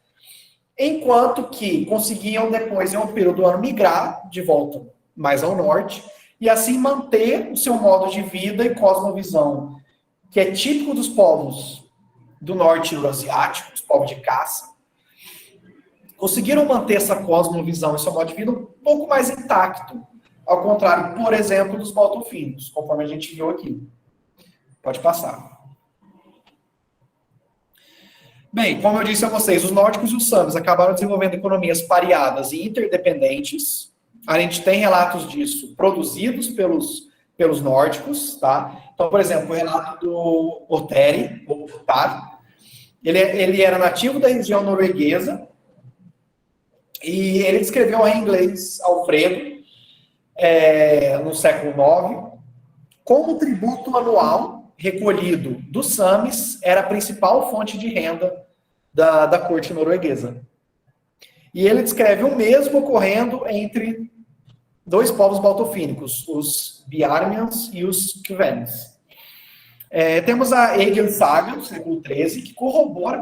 enquanto que conseguiam depois, em um período do ano, migrar de volta mais ao norte, e assim manter o seu modo de vida e cosmovisão, que é típico dos povos do norte euroasiático, os povos de caça. Conseguiram manter essa cosmovisão e seu modo de vida um pouco mais intacto, ao contrário, por exemplo, dos baltofinos, conforme a gente viu aqui. Pode passar. Bem, como eu disse a vocês, os nórdicos e os samis acabaram desenvolvendo economias pareadas e interdependentes. A gente tem relatos disso produzidos pelos nórdicos, tá? Então, por exemplo, o relato do Oteri, ele era nativo da região norueguesa e ele descreveu ao rei inglês Alfredo, no século IX, como tributo anual recolhido dos samis era a principal fonte de renda da corte norueguesa. E ele descreve o mesmo ocorrendo entre dois povos baltofínicos, os Bjarmians e os Kvenes. Temos a Egil Saga, do século XIII, que corrobora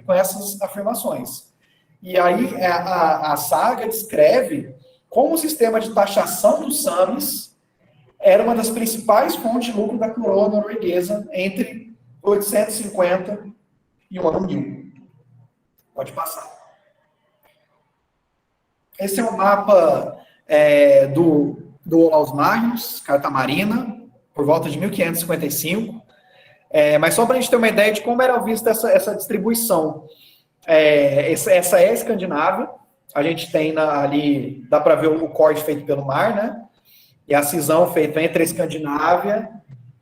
com essas afirmações. E aí a saga descreve como o sistema de taxação dos samis era uma das principais fontes de lucro da coroa norueguesa entre 850 e o ano 1000. Pode passar. Esse é o mapa do Olaus Magnus, Carta Marina, por volta de 1555. Mas só para a gente ter uma ideia de como era vista essa distribuição. Essa é a Escandinávia. A gente tem ali, dá para ver o corte feito pelo mar, né? E a cisão feita entre a Escandinávia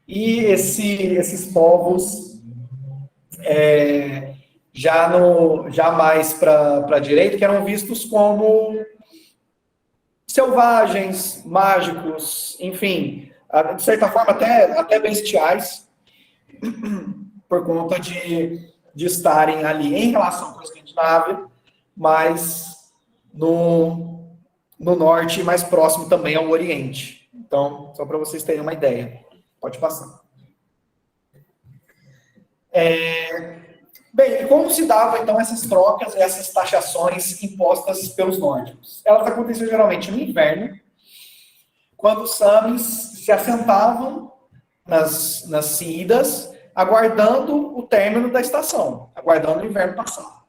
e esses povos já mais para a direita, que eram vistos como selvagens, mágicos, enfim, de certa forma até bestiais, por conta de estarem ali em relação com a Escandinávia, mas no norte, mais próximo também ao Oriente. Então, só para vocês terem uma ideia. Pode passar. Bem, como se dava, então, essas trocas, essas taxações impostas pelos nórdicos? Elas aconteciam geralmente no inverno, quando os samis se assentavam nas cidas, aguardando o término da estação, aguardando o inverno passar.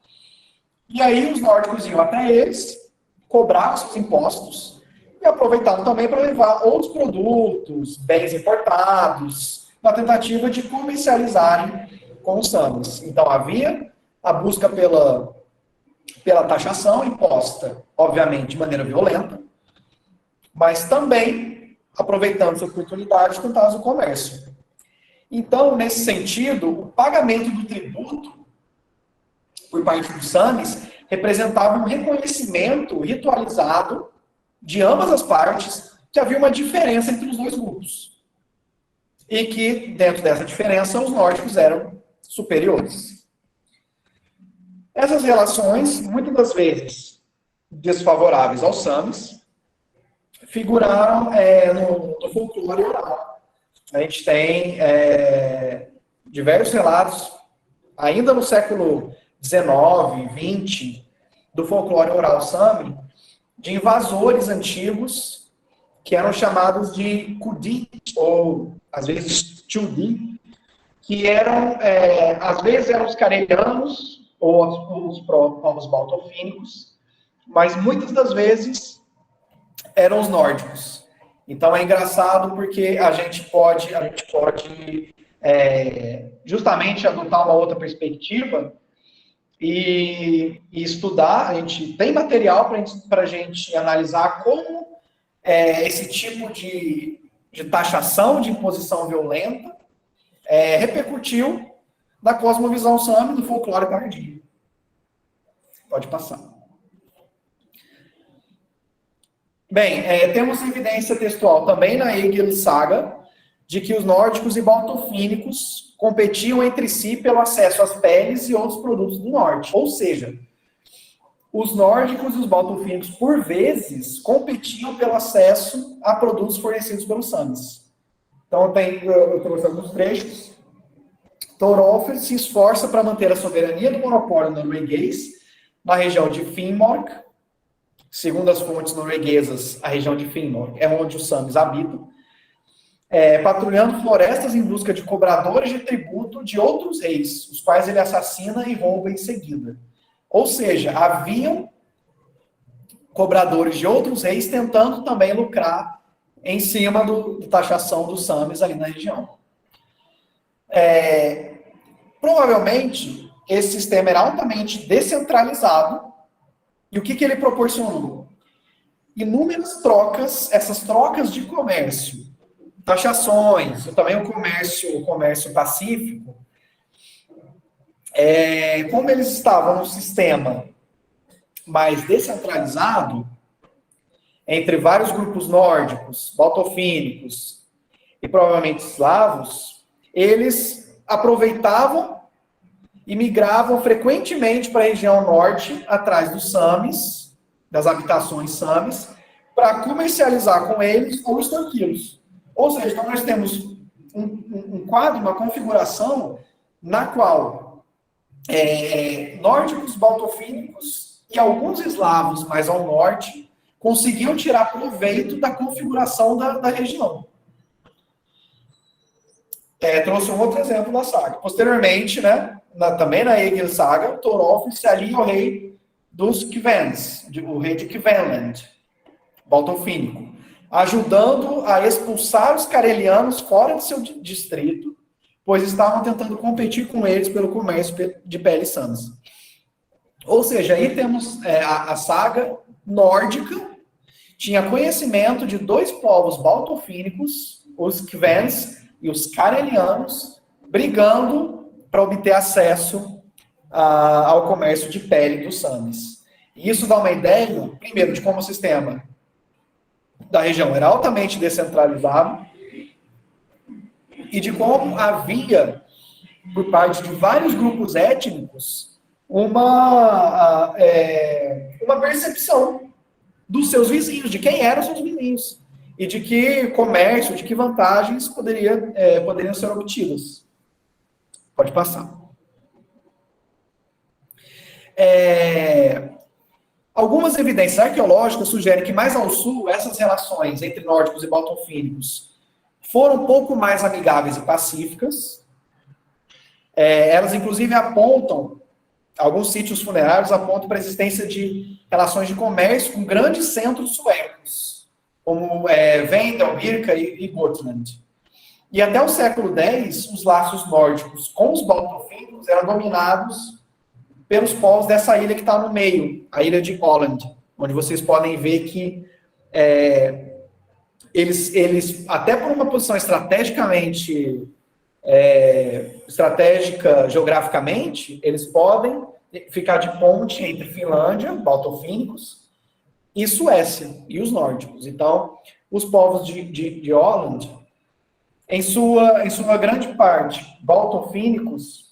E aí os nórdicos iam até eles, cobravam seus impostos, e aproveitavam também para levar outros produtos, bens importados, na tentativa de comercializarem com os samis. Então havia a busca pela taxação imposta, obviamente, de maneira violenta, mas também, aproveitando essa oportunidade, tentava o comércio. Então, nesse sentido, o pagamento do tributo por parte dos samis representava um reconhecimento ritualizado de ambas as partes que havia uma diferença entre os dois grupos. E que, dentro dessa diferença, os nórdicos eram superiores. Essas relações, muitas das vezes desfavoráveis aos samis, figuraram no folclore oral. A gente tem diversos relatos, ainda no século XIX, XX, do folclore oral sami, de invasores antigos que eram chamados de Kudi, ou às vezes Tchudi, que eram, às vezes eram os carelianos ou os povos baltofínicos, mas muitas das vezes eram os nórdicos. Então é engraçado porque a gente pode justamente adotar uma outra perspectiva e estudar. A gente tem material para a gente analisar como esse tipo de taxação, de imposição violenta, repercutiu na cosmovisão sami, do folclore tardio. Pode passar. Bem, temos evidência textual também na Egil Saga de que os nórdicos e baltofínicos competiam entre si pelo acesso às peles e outros produtos do norte. Ou seja, os nórdicos e os baltofínicos, por vezes, competiam pelo acesso a produtos fornecidos pelos samis. Então, eu trouxe alguns trechos. Thorolfr se esforça para manter a soberania do monopólio norueguês na região de Finnmark. Segundo as fontes norueguesas, a região de Finnmark é onde os samis habitam, patrulhando florestas em busca de cobradores de tributo de outros reis, os quais ele assassina e rouba em seguida. Ou seja, haviam cobradores de outros reis tentando também lucrar em cima da taxação dos samis ali na região. Provavelmente, esse sistema era altamente descentralizado. E o que ele proporcionou? Inúmeras trocas, essas trocas de comércio, taxações, também o comércio pacífico, como eles estavam num sistema mais descentralizado, entre vários grupos nórdicos, baltofínicos e provavelmente eslavos, eles aproveitavam e migravam frequentemente para a região norte, atrás dos samis, das habitações samis, para comercializar com eles ou extorquí-los. Ou seja, então nós temos um quadro, uma configuração na qual nórdicos, baltofínicos e alguns eslavos mais ao norte conseguiam tirar proveito da configuração da região. Trouxe um outro exemplo da saga. Posteriormente, também na Egil Saga, Thorolfr se alia ao rei dos Kvens, o rei de Kvenland, baltofínico, ajudando a expulsar os carelianos fora de seu distrito, pois estavam tentando competir com eles pelo comércio de peles samis. Ou seja, aí temos a saga nórdica, tinha conhecimento de dois povos baltofínicos, os Kvens e os carelianos, brigando para obter acesso ao comércio de pele dos samis. E isso dá uma ideia, primeiro, de como o sistema da região era altamente descentralizado e de como havia, por parte de vários grupos étnicos, uma percepção dos seus vizinhos, de quem eram seus vizinhos, e de que comércio, de que vantagens poderiam ser obtidas. Pode passar. Algumas evidências arqueológicas sugerem que mais ao sul, essas relações entre nórdicos e baltofínicos foram um pouco mais amigáveis e pacíficas. Elas, inclusive, apontam, alguns sítios funerários apontam para a existência de relações de comércio com grandes centros suecos, como Vendel, Birka e Gotland. E até o século X, os laços nórdicos com os baltofínicos eram dominados pelos povos dessa ilha que está no meio, a ilha de Holland, onde vocês podem ver que eles, até por uma posição estratégica geograficamente, eles podem ficar de ponte entre Finlândia, baltofínicos, e Suécia, e os nórdicos. Então, os povos de Holland, em sua grande parte, baltofínicos,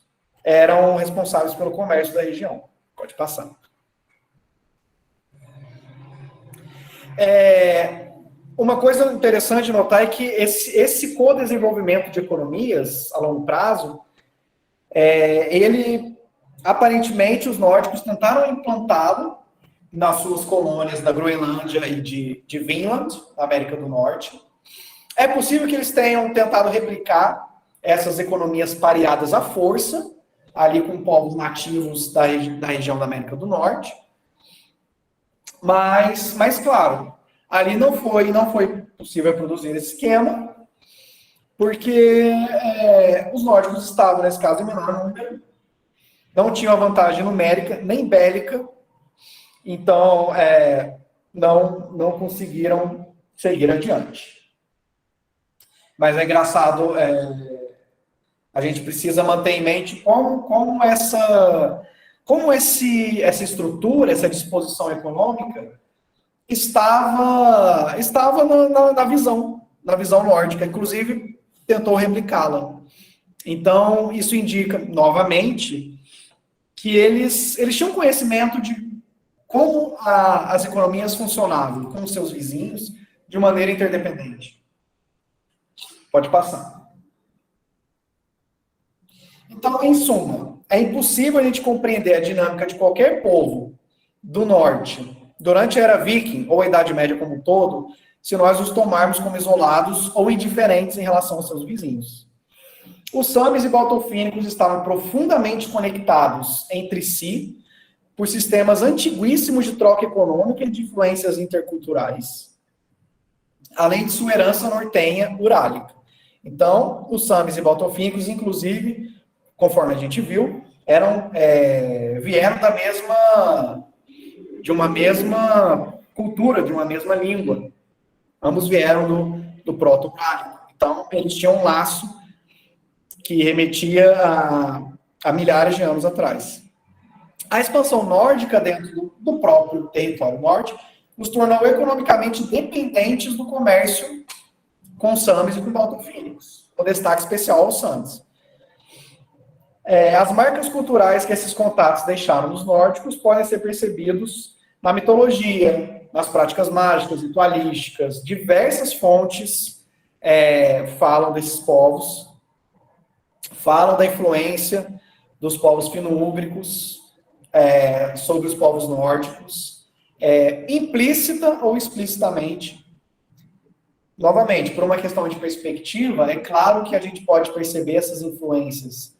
eram responsáveis pelo comércio da região. Pode passar. Uma coisa interessante de notar é que esse co-desenvolvimento de economias a longo prazo, aparentemente, os nórdicos tentaram implantá-lo nas suas colônias da Groenlândia e de Vinland, na América do Norte. É possível que eles tenham tentado replicar essas economias pareadas à força, ali com povos nativos da região da América do Norte. Mas claro, ali não foi possível produzir esse esquema, porque os nórdicos estavam, nesse caso, em menor número, não tinham a vantagem numérica, nem bélica, então não conseguiram seguir adiante. Mas é engraçado, a gente precisa manter em mente como essa estrutura, essa disposição econômica estava na visão nórdica, inclusive tentou replicá-la. Então, isso indica, novamente, que eles tinham conhecimento de como as economias funcionavam com os seus vizinhos de maneira interdependente. Pode passar. Então, em suma, é impossível a gente compreender a dinâmica de qualquer povo do norte durante a era viking, ou a Idade Média como um todo, se nós os tomarmos como isolados ou indiferentes em relação aos seus vizinhos. Os samis e baltofínicos estavam profundamente conectados entre si por sistemas antiguíssimos de troca econômica e de influências interculturais, além de sua herança nortenha urálica. Então, os samis e baltofínicos, inclusive, conforme a gente viu, vieram de uma mesma cultura, de uma mesma língua. Ambos vieram do proto-urálico. Então, eles tinham um laço que remetia a milhares de anos atrás. A expansão nórdica dentro do próprio território norte nos tornou economicamente dependentes do comércio com os samis e com baltofínicos. Com destaque especial aos samis. As marcas culturais que esses contatos deixaram nos nórdicos podem ser percebidos na mitologia, nas práticas mágicas, ritualísticas. Diversas fontes falam desses povos, falam da influência dos povos fino-úgricos sobre os povos nórdicos, implícita ou explicitamente. Novamente, por uma questão de perspectiva, é claro que a gente pode perceber essas influências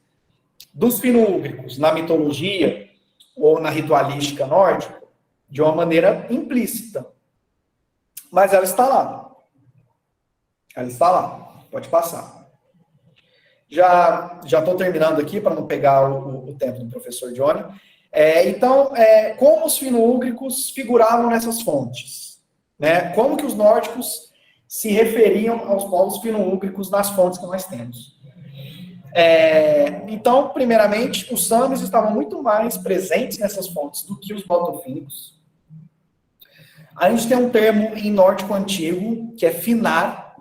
dos fino-úgricos na mitologia ou na ritualística nórdica de uma maneira implícita. Mas ela está lá. Ela está lá. Pode passar. Já estou terminando aqui para não pegar o tempo do professor Johnny. Então, como os fino-úgricos figuravam nessas fontes? Né? Como que os nórdicos se referiam aos povos fino-úgricos nas fontes que nós temos? Então, primeiramente, os samis estavam muito mais presentes nessas fontes do que os baltofínicos. A gente tem um termo em nórdico antigo, que é Finar.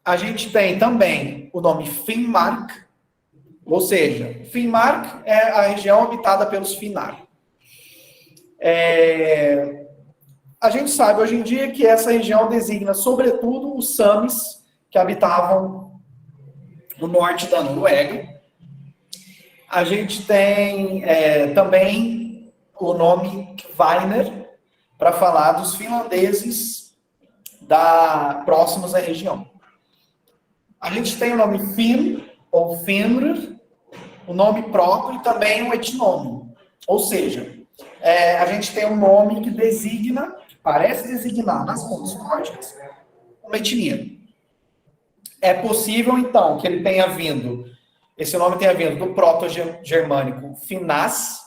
A gente tem também o nome Finnmark, ou seja, Finnmark é a região habitada pelos Finar. A gente sabe hoje em dia que essa região designa, sobretudo, os Samis, que habitavam no norte da Noruega. A gente tem também o nome Kvainer, para falar dos finlandeses próximos à região. A gente tem o nome Finn, ou Finr, o nome próprio e também um etnônimo. Ou seja, a gente tem um nome que designa, que parece designar nas fontes nórdicas, uma etnia. É possível, então, que ele tenha vindo, esse nome tenha vindo do proto-germânico Finnas,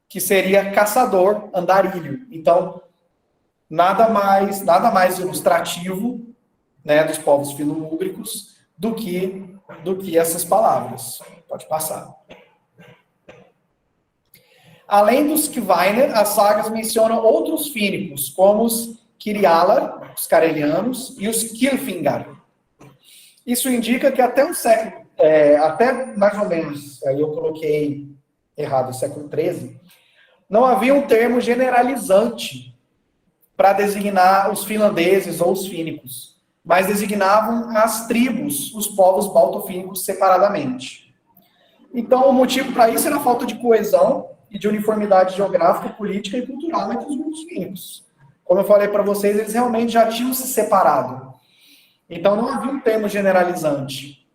que seria caçador, andarilho. Então, nada mais ilustrativo, né, dos povos fino-úgricos do que essas palavras. Pode passar. Além dos Kvainer, as sagas mencionam outros fínicos, como os Kirialar, os Karelianos, e os Kilfingar. Isso indica que até até mais ou menos, aí eu coloquei errado, século XIII, não havia um termo generalizante para designar os finlandeses ou os fínicos, mas designavam as tribos, os povos baltofínicos separadamente. Então, o motivo para isso era a falta de coesão e de uniformidade geográfica, política e cultural entre os grupos fínicos. Como eu falei para vocês, eles realmente já tinham se separado. Então, não havia um termo generalizante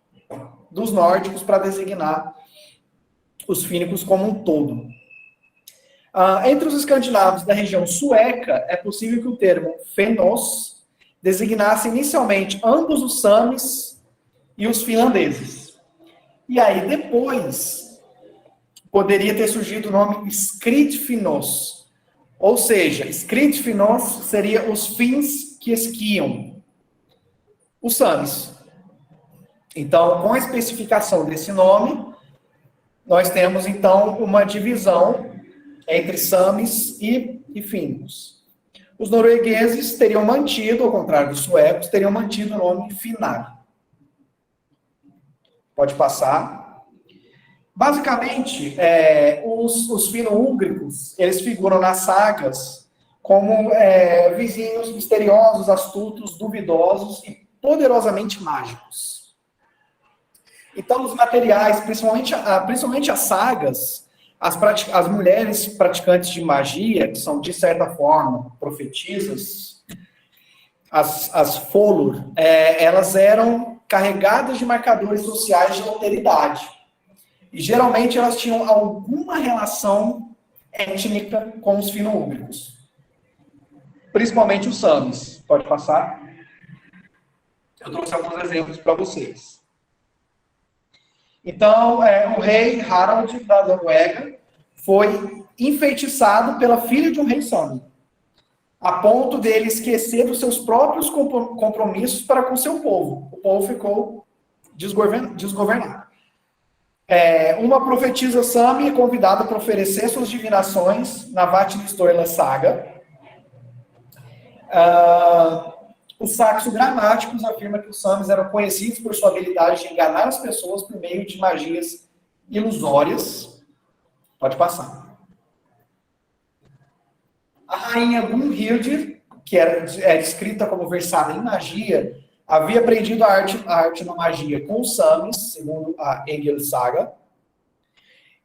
dos nórdicos para designar os fínicos como um todo. Entre os escandinavos da região sueca, é possível que o termo fenos designasse inicialmente ambos os samis e os finlandeses. E aí, depois, poderia ter surgido o nome Skridfinos. Ou seja, Skridfinos seria os fins que esquiam. Os samis. Então, com a especificação desse nome, nós temos, então, uma divisão entre samis e fínicos. Os noruegueses teriam mantido, ao contrário dos suecos, teriam mantido o nome Finar. Pode passar. Basicamente, os fino-úgricos, eles figuram nas sagas como vizinhos misteriosos, astutos, duvidosos e poderosamente mágicos. Então, os materiais, principalmente as sagas, as mulheres praticantes de magia, que são, de certa forma, profetisas, as Folur, elas eram carregadas de marcadores sociais de alteridade. E, geralmente, elas tinham alguma relação étnica com os fino-úgricos. Principalmente os samis. Pode passar? Eu trouxe alguns exemplos para vocês. Então, o rei Harald da Noruega foi enfeitiçado pela filha de um rei sami, a ponto dele esquecer dos seus próprios compromissos para com seu povo. O povo ficou desgovernado. Uma profetisa sami é convidada para oferecer suas divinações na Vatnsdóttir Saga. Os saxos gramáticos afirmam que os samis eram conhecidos por sua habilidade de enganar as pessoas por meio de magias ilusórias. Pode passar. A rainha Gunhildur, que é descrita como versada em magia, havia aprendido a arte da magia com os samis, segundo a Egil Saga.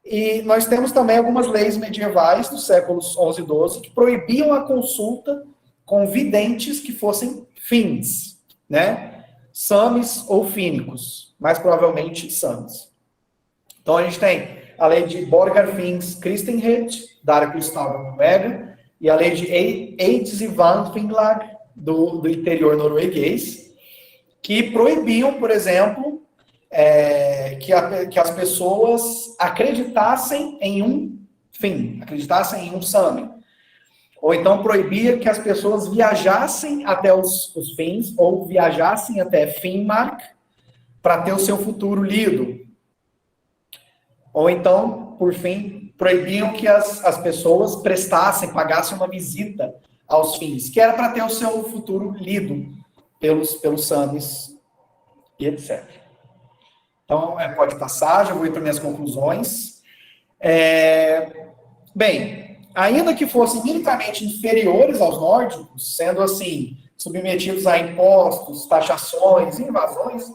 E nós temos também algumas leis medievais dos séculos 11 e 12 que proibiam a consulta com videntes que fossem fins, né? Samis ou fínicos, mais provavelmente samis. Então a gente tem a lei de Borgarfings Kristenhed, da área cristal da Noruega, e a lei de Eidsvanfinglag, do interior norueguês, que proibiam, por exemplo, que as pessoas acreditassem em um fim, acreditassem em um sami. Ou então proibia que as pessoas viajassem até os fins, ou viajassem até Finnmark, para ter o seu futuro lido. Ou então, por fim, proibiam que as pessoas prestassem, pagassem uma visita aos fins, que era para ter o seu futuro lido pelos Samis e etc. Então, pode passar, já vou ir para minhas conclusões. Bem, ainda que fossem militarmente inferiores aos nórdicos, sendo assim, submetidos a impostos, taxações, invasões,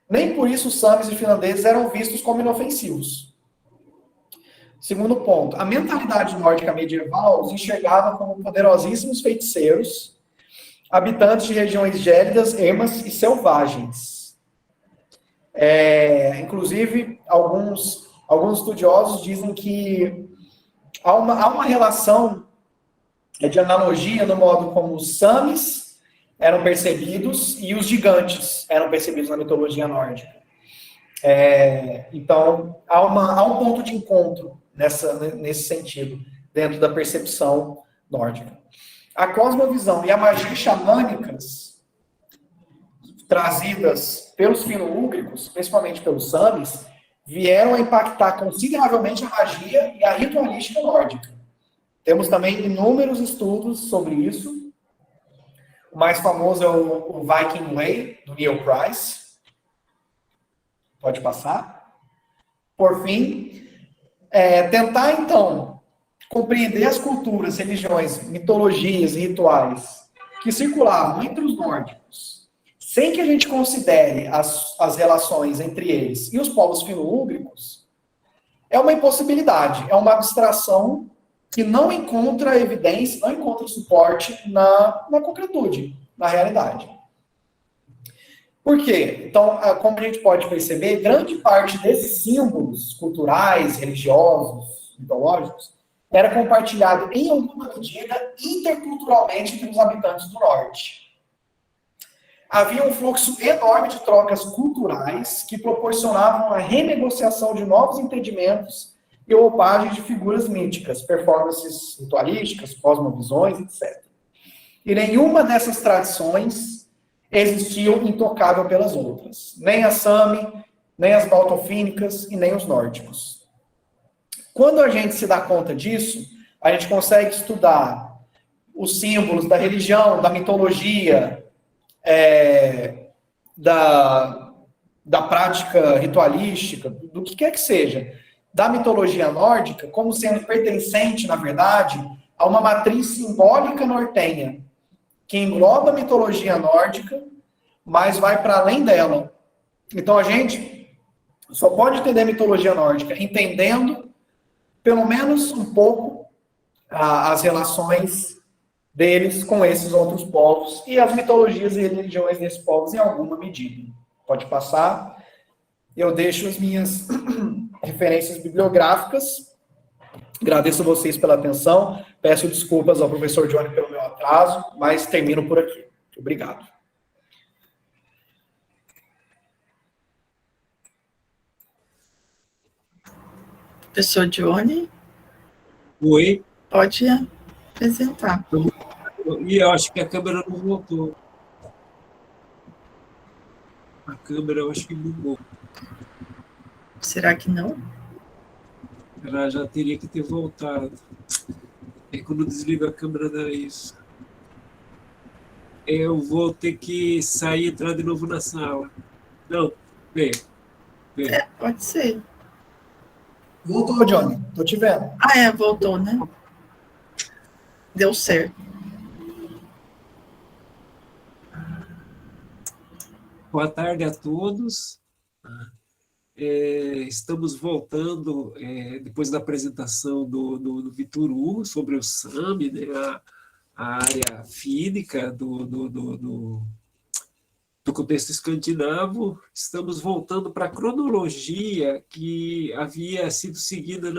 nem por isso os samis e finlandeses eram vistos como inofensivos. Segundo ponto, a mentalidade nórdica medieval os enxergava como poderosíssimos feiticeiros, habitantes de regiões gélidas, ermas e selvagens. Inclusive, alguns estudiosos dizem que há uma relação de analogia no modo como os samis eram percebidos e os gigantes eram percebidos na mitologia nórdica. Então, há um ponto de encontro nesse sentido, dentro da percepção nórdica. A cosmovisão e a magia xamânicas trazidas pelos fino-úgricos, principalmente pelos samis, vieram a impactar consideravelmente a magia e a ritualística nórdica. Temos também inúmeros estudos sobre isso. O mais famoso é o Viking Way, do Neil Price. Pode passar. Por fim, tentar, então, compreender as culturas, religiões, mitologias e rituais que circulavam entre os nórdicos, sem que a gente considere as relações entre eles e os povos fino-úgricos, é uma impossibilidade, é uma abstração que não encontra evidência, não encontra suporte na concretude, na realidade. Por quê? Então, como a gente pode perceber, grande parte desses símbolos culturais, religiosos, mitológicos, era compartilhado em alguma medida interculturalmente entre os habitantes do norte. Havia um fluxo enorme de trocas culturais que proporcionavam a renegociação de novos entendimentos e roupagem de figuras míticas, performances ritualísticas, cosmovisões, etc. E nenhuma dessas tradições existiam intocável pelas outras. Nem a Sami, nem as baltofínicas e nem os nórdicos. Quando a gente se dá conta disso, a gente consegue estudar os símbolos da religião, da mitologia, da prática ritualística, do que quer que seja, da mitologia nórdica, como sendo pertencente, na verdade, a uma matriz simbólica nortenha, que engloba a mitologia nórdica, mas vai para além dela. Então a gente só pode entender a mitologia nórdica entendendo, pelo menos um pouco, as relações deles com esses outros povos e as mitologias e religiões desses povos em alguma medida. Pode passar. Eu deixo as minhas referências bibliográficas. Agradeço a vocês pela atenção. Peço desculpas ao professor Johnny pelo meu atraso, mas termino por aqui. Obrigado. Professor Johnny? Oi. Pode apresentar. E eu acho que a câmera não voltou. A câmera eu acho que bugou. Será que não? Ela já teria que ter voltado. É quando desliga a câmera dá isso. Eu vou ter que sair e entrar de novo na sala. Não, vem. Pode ser. Voltou, Johnny. Tô te vendo. Voltou, né? Deu certo. Boa tarde a todos. Estamos voltando, depois da apresentação do Vitor Hugo sobre o Sami, né, a área fínica do contexto escandinavo. Estamos voltando para a cronologia que havia sido seguida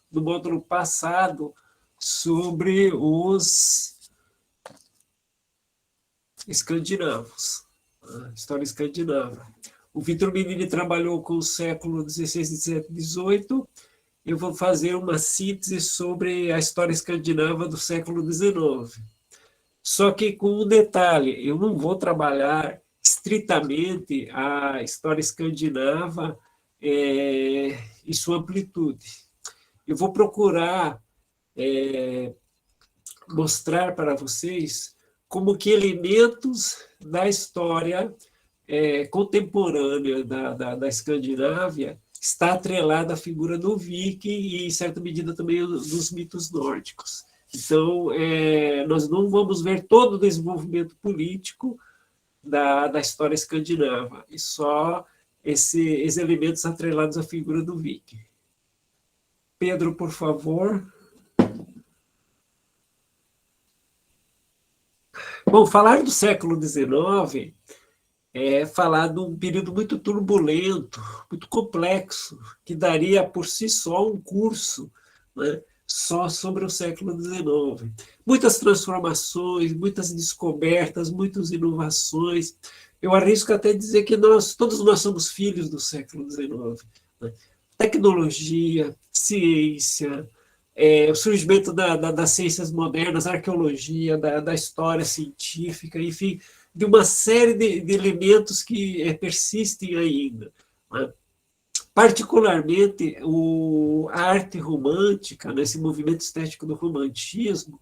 no módulo passado sobre os escandinavos, a história escandinava. O Vitor Benini trabalhou com o século XVI, XVII, XVIII. Eu vou fazer uma síntese sobre a história escandinava do século XIX. Só que com um detalhe, eu não vou trabalhar estritamente a história escandinava e sua amplitude. eu vou procurar mostrar para vocês como que elementos da história contemporânea da Escandinávia está atrelada à figura do viking e, em certa medida, também dos mitos nórdicos. Então, nós não vamos ver todo o desenvolvimento político da história escandinava, e só esses elementos atrelados à figura do viking. Pedro, por favor. Bom, falar do século XIX é falar de um período muito turbulento, muito complexo, que daria por si só um curso, né, só sobre o século XIX. Muitas transformações, muitas descobertas, muitas inovações. Eu arrisco até dizer que todos nós somos filhos do século XIX. Né? Tecnologia, ciência, o surgimento das ciências modernas, arqueologia, da história científica, enfim, de uma série de elementos que persistem ainda. Né? Particularmente, a arte romântica, né, esse movimento estético do romantismo,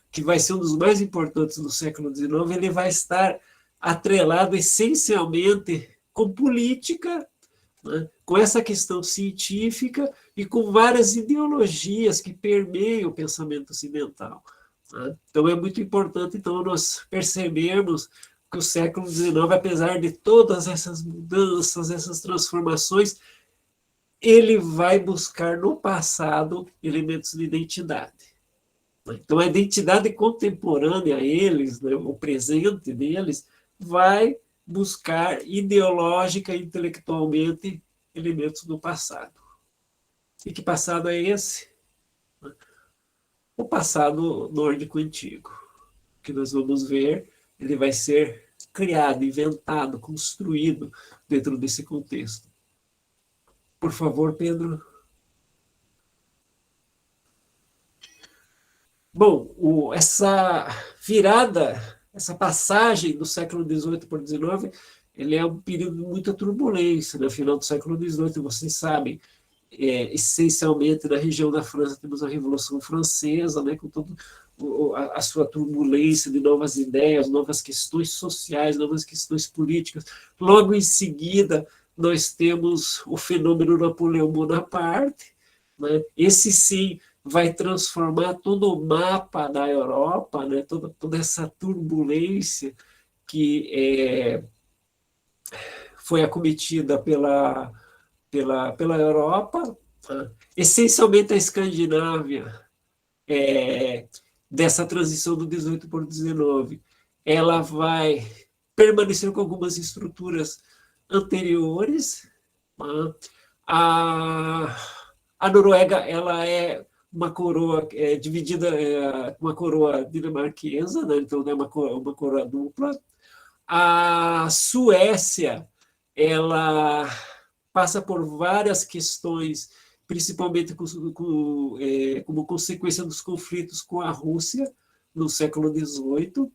que vai ser um dos mais importantes do século XIX, ele vai estar atrelado essencialmente com política, né, com essa questão científica e com várias ideologias que permeiam o pensamento ocidental. Né? Então, é muito importante nós percebermos que o século XIX, apesar de todas essas mudanças, essas transformações, ele vai buscar no passado elementos de identidade. Então, a identidade contemporânea a eles, né, o presente deles, vai buscar ideológica e intelectualmente elementos do passado. E que passado é esse? O passado nórdico antigo, que nós vamos ver, ele vai ser criado, inventado, construído dentro desse contexto. Por favor, Pedro. Bom, essa virada, essa passagem do século XVIII para o XIX, ele é um período de muita turbulência. No final do século XVIII, vocês sabem, essencialmente na região da França temos a Revolução Francesa, né, com toda a sua turbulência de novas ideias, novas questões sociais, novas questões políticas. Logo em seguida, nós temos o fenômeno Napoleão Bonaparte, né? Esse sim vai transformar todo o mapa da Europa, né? toda essa turbulência que foi acometida pela Europa, né? Essencialmente a Escandinávia, dessa transição do 18 para o 19, ela vai permanecer com algumas estruturas anteriores. Né? A Noruega, ela é uma coroa dividida, uma coroa dinamarquesa, né? Então é uma coroa dupla. A Suécia, ela passa por várias questões, principalmente como consequência dos conflitos com a Rússia no século XVIII.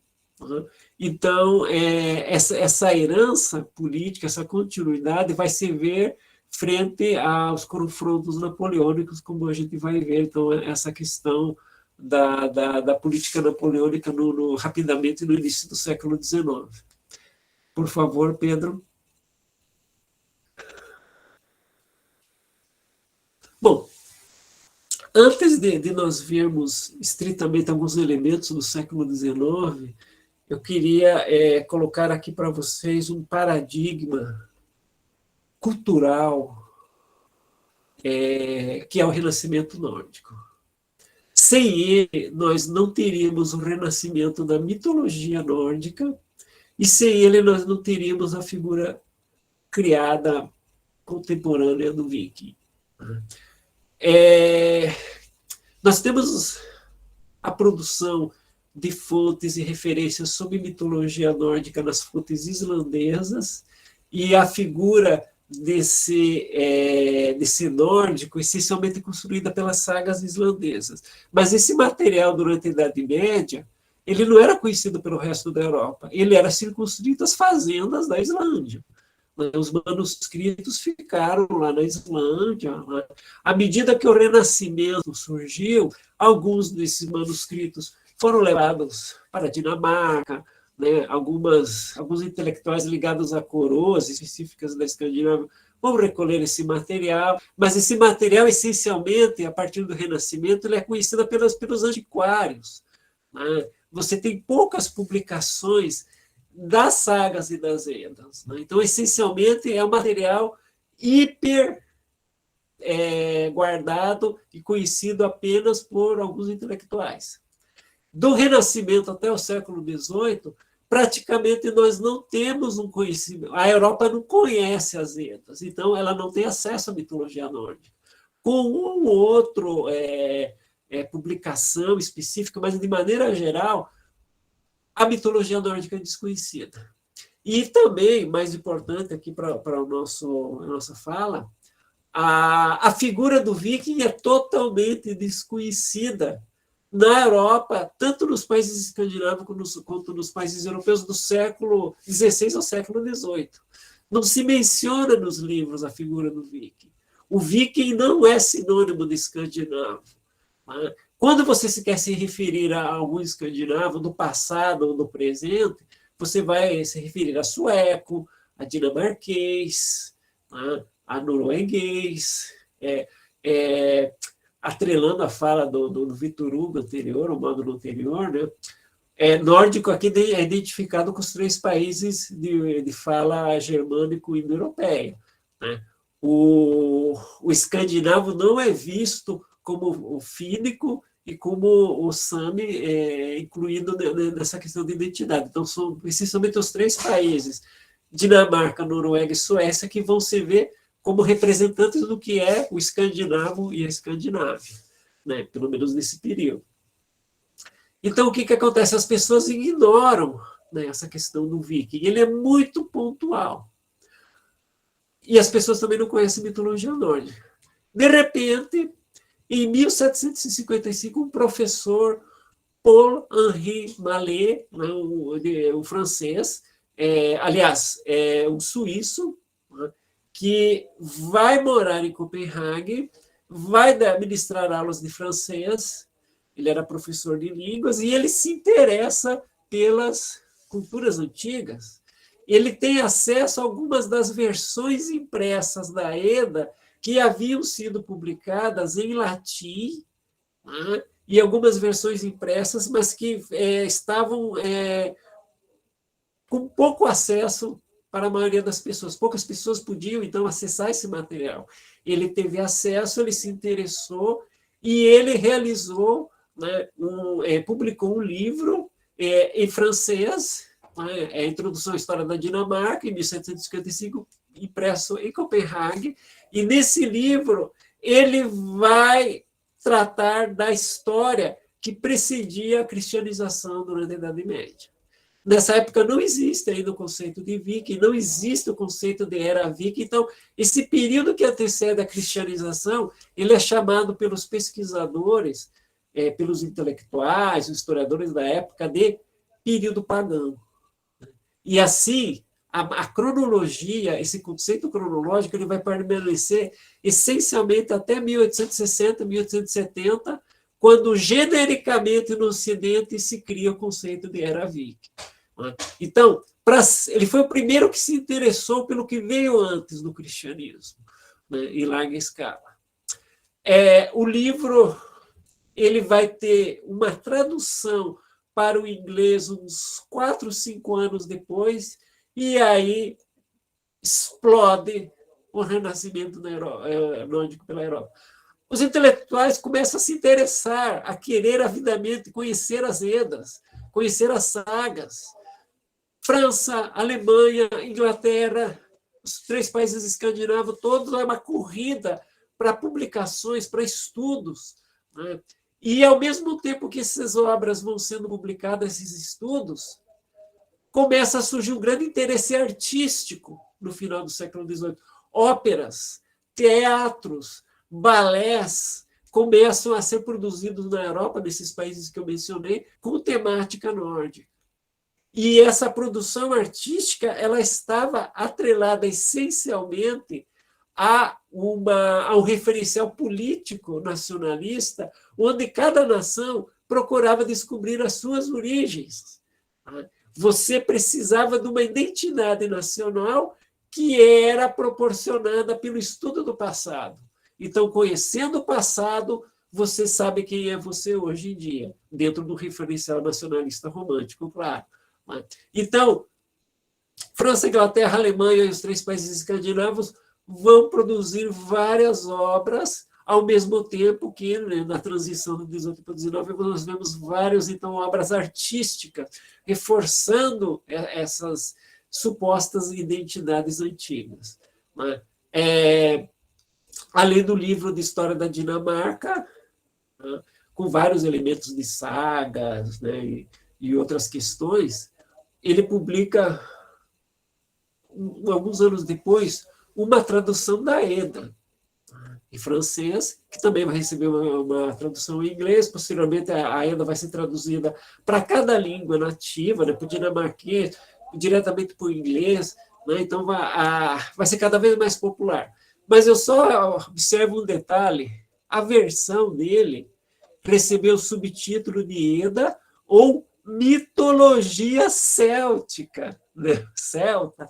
Então, essa herança política, essa continuidade vai se ver frente aos confrontos napoleônicos, como a gente vai ver. Então, essa questão da política napoleônica rapidamente no início do século XIX. Por favor, Pedro. Bom, antes de nós vermos estritamente alguns elementos do século XIX, eu queria colocar aqui para vocês um paradigma cultural que é o Renascimento nórdico. Sem ele, nós não teríamos o renascimento da mitologia nórdica, e sem ele nós não teríamos a figura criada contemporânea do viking. Nós temos a produção de fontes e referências sobre mitologia nórdica nas fontes islandesas, e a figura desse nórdico essencialmente construída pelas sagas islandesas. Mas esse material, durante a Idade Média, ele não era conhecido pelo resto da Europa, ele era circunscrito às fazendas da Islândia. Os manuscritos ficaram lá na Islândia. À medida que o Renascimento surgiu, alguns desses manuscritos foram levados para a Dinamarca, né? Alguns intelectuais ligados a coroas específicas da Escandinávia vão recolher esse material, mas esse material, essencialmente, a partir do Renascimento, ele é conhecido pelos antiquários, né? Você tem poucas publicações das sagas e das Edas, né? Então, essencialmente, é um material hiper guardado e conhecido apenas por alguns intelectuais. Do Renascimento até o século XVIII, praticamente nós não temos um conhecimento. A Europa não conhece as Edas, então ela não tem acesso à mitologia nórdica. Com um ou outro publicação específica, mas de maneira geral, a mitologia nórdica é desconhecida. E também, mais importante aqui para a nossa fala, a figura do viking é totalmente desconhecida na Europa, tanto nos países escandinavos quanto nos países europeus do século XVI ao século XVIII. Não se menciona nos livros a figura do viking. O viking não é sinônimo de escandinavo. Quando você se quer se referir a algum escandinavo do passado ou do presente, você vai se referir a sueco, a dinamarquês, a norueguês, atrelando a fala do Victor Hugo anterior, o módulo anterior, né? Nórdico aqui é identificado com os 3 países de fala germânico-indo-europeia, né? O escandinavo não é visto como o fínico e como o sami incluído nessa questão de identidade. Então, são essencialmente os 3 países, Dinamarca, Noruega e Suécia, que vão se ver como representantes do que é o escandinavo e a Escandinávia, né? Pelo menos nesse período. Então, o que acontece? As pessoas ignoram, né, essa questão do viking. Ele é muito pontual. E as pessoas também não conhecem mitologia nórdica. De repente, em 1755, um professor, Paul-Henri Mallet, né, o francês, aliás, um suíço, né, que vai morar em Copenhague, vai ministrar aulas de francês, ele era professor de línguas, e ele se interessa pelas culturas antigas. Ele tem acesso a algumas das versões impressas da Eda que haviam sido publicadas em latim, né, e algumas versões impressas, mas que estavam com pouco acesso para a maioria das pessoas. Poucas pessoas podiam, então, acessar esse material. Ele teve acesso, ele se interessou e ele realizou, né, publicou um livro em francês, né, a Introdução à História da Dinamarca, em 1755, impresso em Copenhague, e nesse livro ele vai tratar da história que precedia a cristianização durante a Idade Média. Nessa época não existe ainda o conceito de viking, não existe o conceito de era viking, então esse período que antecede a cristianização, ele é chamado pelos pesquisadores, pelos intelectuais, os historiadores da época, de período pagão. E assim, a cronologia, esse conceito cronológico, ele vai permanecer essencialmente até 1860, 1870, quando genericamente no Ocidente se cria o conceito de era viking. Então, ele foi o primeiro que se interessou pelo que veio antes do cristianismo, né, em larga escala. O livro ele vai ter uma tradução para o inglês uns 4, 5 anos depois, e aí explode o renascimento nórdico pela Europa. Os intelectuais começam a se interessar, a querer avidamente conhecer as Edas, conhecer as sagas. França, Alemanha, Inglaterra, os 3 países escandinavos, todos é uma corrida para publicações, para estudos, né? E, ao mesmo tempo que essas obras vão sendo publicadas, esses estudos, começa a surgir um grande interesse artístico no final do século XVIII. Óperas, teatros, balés começam a ser produzidos na Europa, nesses países que eu mencionei, com temática nórdica. E essa produção artística ela estava atrelada essencialmente a um referencial político nacionalista, onde cada nação procurava descobrir as suas origens. Você precisava de uma identidade nacional que era proporcionada pelo estudo do passado. Então, conhecendo o passado, você sabe quem é você hoje em dia, dentro do referencial nacionalista romântico, claro. Então, França, Inglaterra, Alemanha e os 3 países escandinavos vão produzir várias obras, ao mesmo tempo que, né, na transição do 18 para o 19, nós vemos várias, então, obras artísticas, reforçando essas supostas identidades antigas. Né? Além do livro de história da Dinamarca, né, com vários elementos de sagas, né, e outras questões, ele publica, alguns anos depois, uma tradução da Eda, em francês, que também vai receber uma tradução em inglês. Posteriormente, a Eda vai ser traduzida para cada língua nativa, né, para o dinamarquês, diretamente para o inglês, né, então vai ser cada vez mais popular. Mas eu só observo um detalhe: a versão dele recebeu o subtítulo de Eda ou mitologia céltica, né? Celta.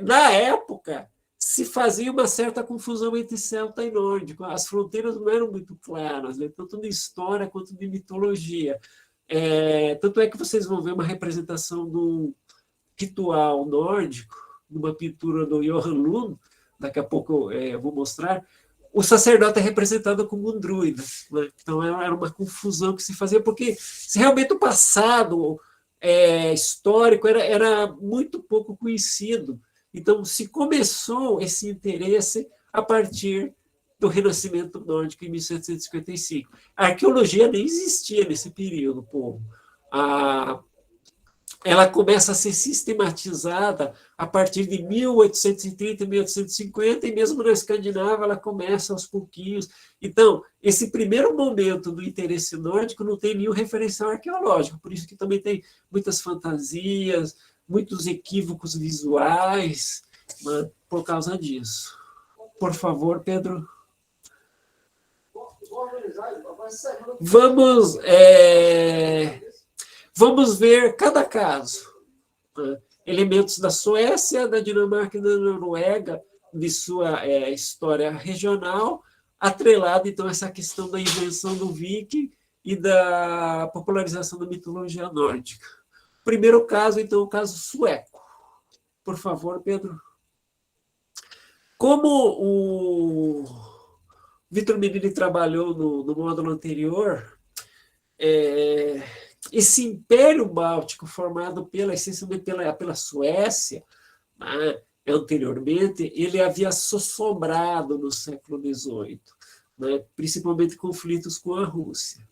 Na época, se fazia uma certa confusão entre celta e nórdico. As fronteiras não eram muito claras, né? Tanto de história quanto de mitologia. Tanto é que vocês vão ver uma representação do ritual nórdico, numa pintura do Johan Lund, daqui a pouco eu vou mostrar. O sacerdote é representado como um druida, né? Então era uma confusão que se fazia, porque se realmente o passado histórico era muito pouco conhecido. Então se começou esse interesse a partir do Renascimento Nórdico em 1755. A arqueologia nem existia nesse período, povo. Ela começa a ser sistematizada a partir de 1830, 1850, e mesmo na Escandinávia ela começa aos pouquinhos. Então, esse primeiro momento do interesse nórdico não tem nenhum referencial arqueológico, por isso que também tem muitas fantasias, muitos equívocos visuais, né, por causa disso. Por favor, Pedro. Vamos ver cada caso. Elementos da Suécia, da Dinamarca e da Noruega, de sua história regional, atrelado, então, a essa questão da invenção do viking e da popularização da mitologia nórdica. Primeiro caso, então, o caso sueco. Por favor, Pedro. Como o Vitor Menini trabalhou no módulo anterior, esse Império Báltico, formado essencialmente pela Suécia, né, anteriormente, ele havia sossombrado no século XVIII, né, principalmente conflitos com a Rússia.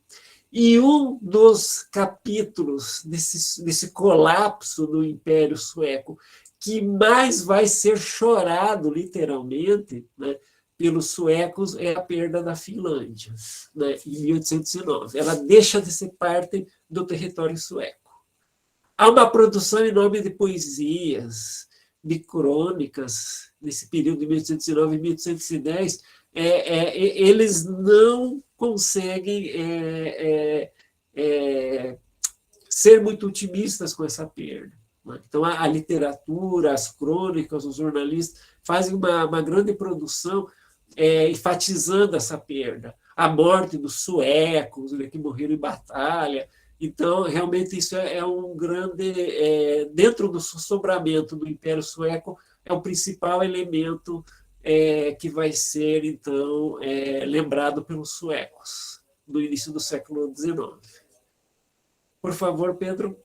E um dos capítulos desse colapso do Império Sueco, que mais vai ser chorado, literalmente, né, pelos suecos, é a perda da Finlândia, né, em 1809. Ela deixa de ser parte do território sueco. Há uma produção enorme de poesias, de crônicas, nesse período de 1809 e 1810. Eles não conseguem ser muito otimistas com essa perda. Então, a literatura, as crônicas, os jornalistas fazem uma grande produção enfatizando essa perda. A morte dos suecos, né, que morreram em batalha. Então, realmente, isso é um grande... dentro do sossobramento do Império Sueco, é o principal elemento que vai ser, então, lembrado pelos suecos, no início do século XIX. Por favor, Pedro.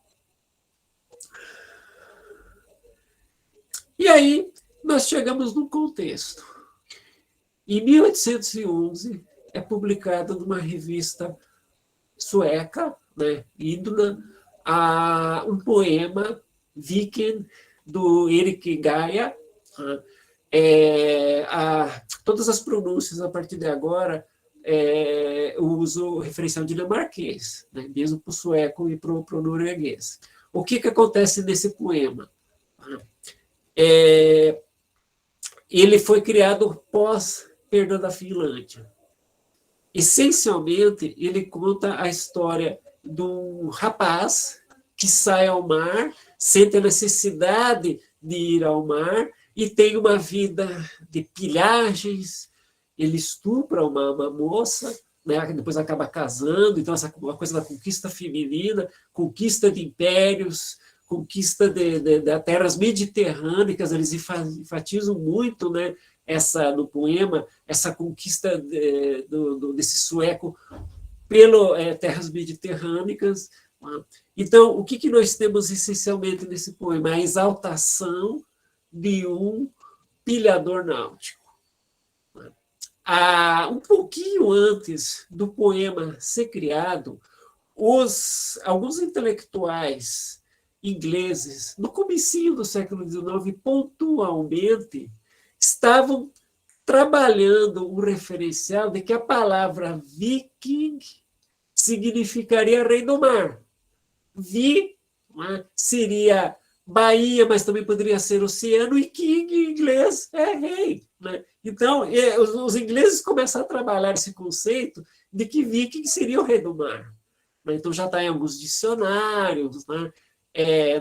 E aí, nós chegamos num contexto. Em 1811, é publicado numa revista sueca, né, Iduna, um poema, Viking, do Erik Gaia. Todas as pronúncias, a partir de agora, eu uso referencial dinamarquês, né, mesmo para o sueco e para o norueguês. O que acontece nesse poema? Ele foi criado pós-perda da Finlândia. Essencialmente, ele conta a história de um rapaz que sai ao mar, sente a necessidade de ir ao mar e tem uma vida de pilhagens, ele estupra uma moça, né, depois acaba casando, então essa uma coisa da conquista feminina, conquista de impérios, conquista de terras mediterrâneas, eles enfatizam muito, né, no poema, essa conquista desse sueco pelo terras mediterrâneas. Então, o que nós temos essencialmente nesse poema? A exaltação de um pilhador náutico. Um pouquinho antes do poema ser criado, alguns intelectuais ingleses, no comecinho do século XIX, pontualmente, estavam trabalhando o referencial de que a palavra viking significaria rei do mar. Seria Bahia, mas também poderia ser oceano, e king em inglês é rei. Né? Então, os ingleses começaram a trabalhar esse conceito de que viking seria o rei do mar. Então, já está em alguns dicionários, né?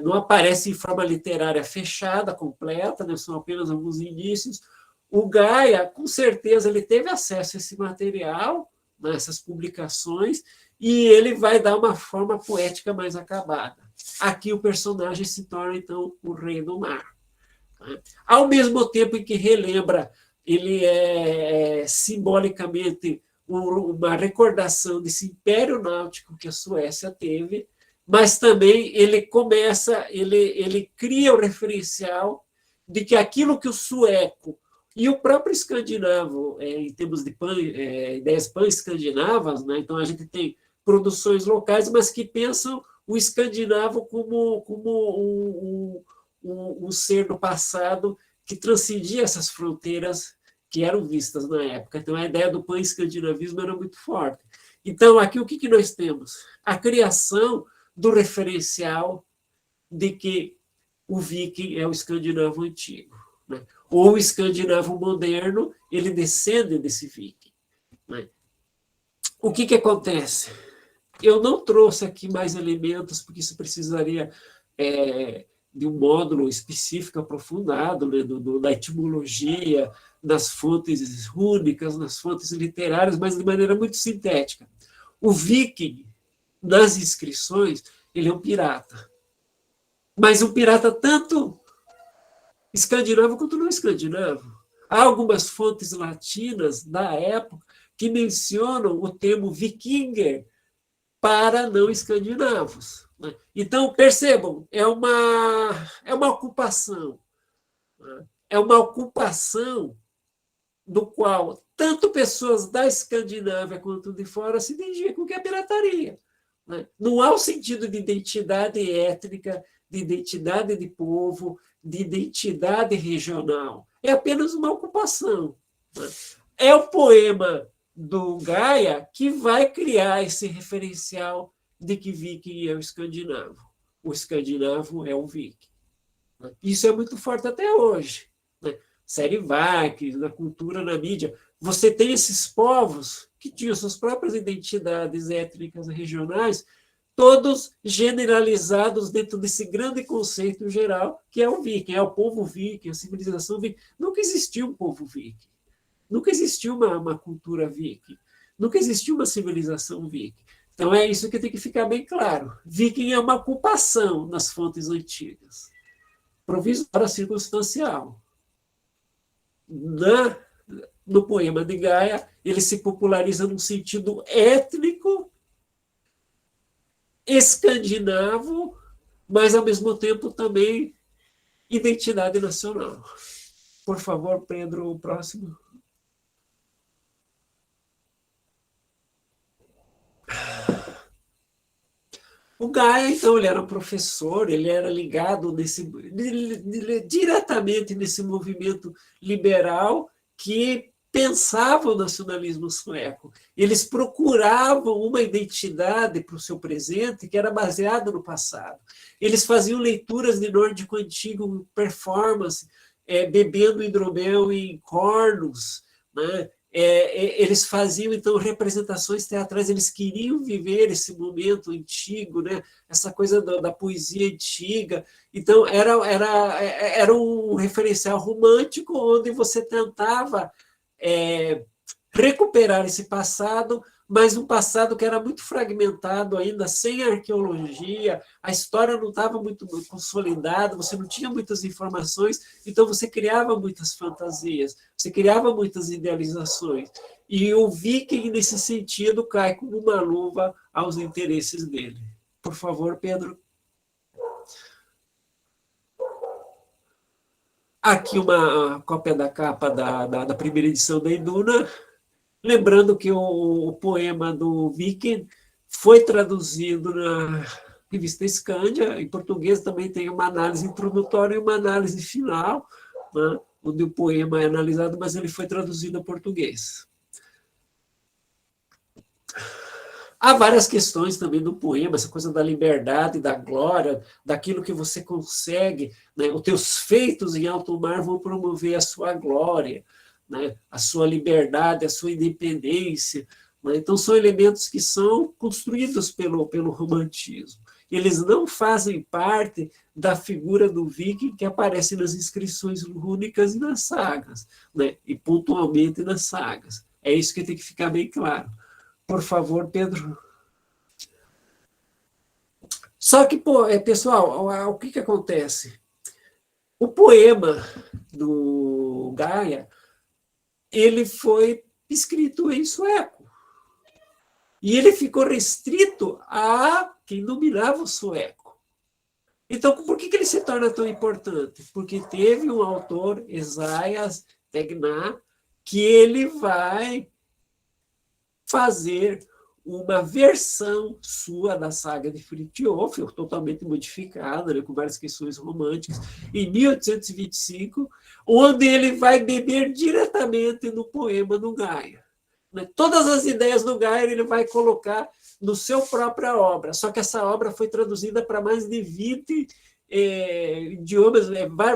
Não aparece em forma literária fechada, completa, né? São apenas alguns indícios. O Gaia, com certeza, ele teve acesso a esse material, né? Essas publicações, e ele vai dar uma forma poética mais acabada. Aqui o personagem se torna, então, o rei do mar. Né? Ao mesmo tempo em que relembra, ele é simbolicamente uma recordação desse império náutico que a Suécia teve, mas também ele cria o referencial de que aquilo que o sueco e o próprio escandinavo, em termos de ideias pan-escandinavas, né? Então a gente tem produções locais, mas que pensam o escandinavo como um ser do passado que transcendia essas fronteiras que eram vistas na época. Então a ideia do pan-escandinavismo era muito forte. Então aqui o que nós temos? A criação do referencial de que o viking é o escandinavo antigo, né? Ou o escandinavo moderno, ele descende desse viking. Né? O que acontece? Eu não trouxe aqui mais elementos, porque isso precisaria de um módulo específico aprofundado, né, da etimologia, das fontes rúnicas, das fontes literárias, mas de maneira muito sintética. O viking, nas inscrições, ele é um pirata. Mas um pirata tanto escandinavo quanto não escandinavo. Há algumas fontes latinas da época que mencionam o termo vikinger para não escandinavos. Né? Então, percebam, é uma ocupação. Né? É uma ocupação do qual tanto pessoas da Escandinávia quanto de fora se identificam com a pirataria. Né? Não há o sentido de identidade étnica, de identidade de povo, de identidade regional. É apenas uma ocupação. Né? É o poema do Gaia que vai criar esse referencial de que viking é o escandinavo. O escandinavo é o viking. Né? Isso é muito forte até hoje. Né? Série Vikings, na cultura, na mídia. Você tem esses povos que tinham suas próprias identidades étnicas regionais, todos generalizados dentro desse grande conceito geral, que é o viking, é o povo viking, a civilização viking. Nunca existiu um povo viking. Nunca existiu uma cultura viking. Nunca existiu uma civilização viking. Então, é isso que tem que ficar bem claro. Viking é uma ocupação nas fontes antigas, provisória circunstancial. No poema de Gaia, ele se populariza num sentido étnico, escandinavo, mas, ao mesmo tempo, também identidade nacional. Por favor, Pedro, o próximo. O Gaia, então, ele era um professor, ele era ligado diretamente nesse movimento liberal que pensavam o nacionalismo sueco. Eles procuravam uma identidade para o seu presente que era baseada no passado. Eles faziam leituras de nórdico antigo, performance, bebendo hidromel em cornos, né? Eles faziam, então, representações teatrais, eles queriam viver esse momento antigo, né? Essa coisa da poesia antiga. Então, era um referencial romântico onde você tentava recuperar esse passado, mas um passado que era muito fragmentado ainda, sem arqueologia, a história não estava muito consolidada, você não tinha muitas informações, então você criava muitas fantasias, você criava muitas idealizações. E o Viking, nesse sentido, cai como uma luva aos interesses dele. Por favor, Pedro. Aqui uma cópia da capa da primeira edição da Iduna. Lembrando que o poema do Viking foi traduzido na revista Scândia, em português também tem uma análise introdutória e uma análise final, né, onde o poema é analisado, mas ele foi traduzido a português. Há várias questões também no poema, essa coisa da liberdade, da glória, daquilo que você consegue, né, os teus feitos em alto mar vão promover a sua glória, né, a sua liberdade, a sua independência. Né? Então, são elementos que são construídos pelo romantismo. Eles não fazem parte da figura do viking que aparece nas inscrições rúnicas e nas sagas, né? E pontualmente nas sagas. É isso que tem que ficar bem claro. Por favor, Pedro. Só que, pessoal, o que acontece? O poema do Gaia, ele foi escrito em sueco. E ele ficou restrito a quem dominava o sueco. Então, por que ele se torna tão importante? Porque teve um autor, Esaias Tegnér, que ele vai fazer uma versão sua da saga de Fritjof, totalmente modificada, né, com várias questões românticas, em 1825, onde ele vai beber diretamente no poema do Gaia. Todas as ideias do Gaia ele vai colocar no seu própria obra, só que essa obra foi traduzida para mais de 20 idiomas,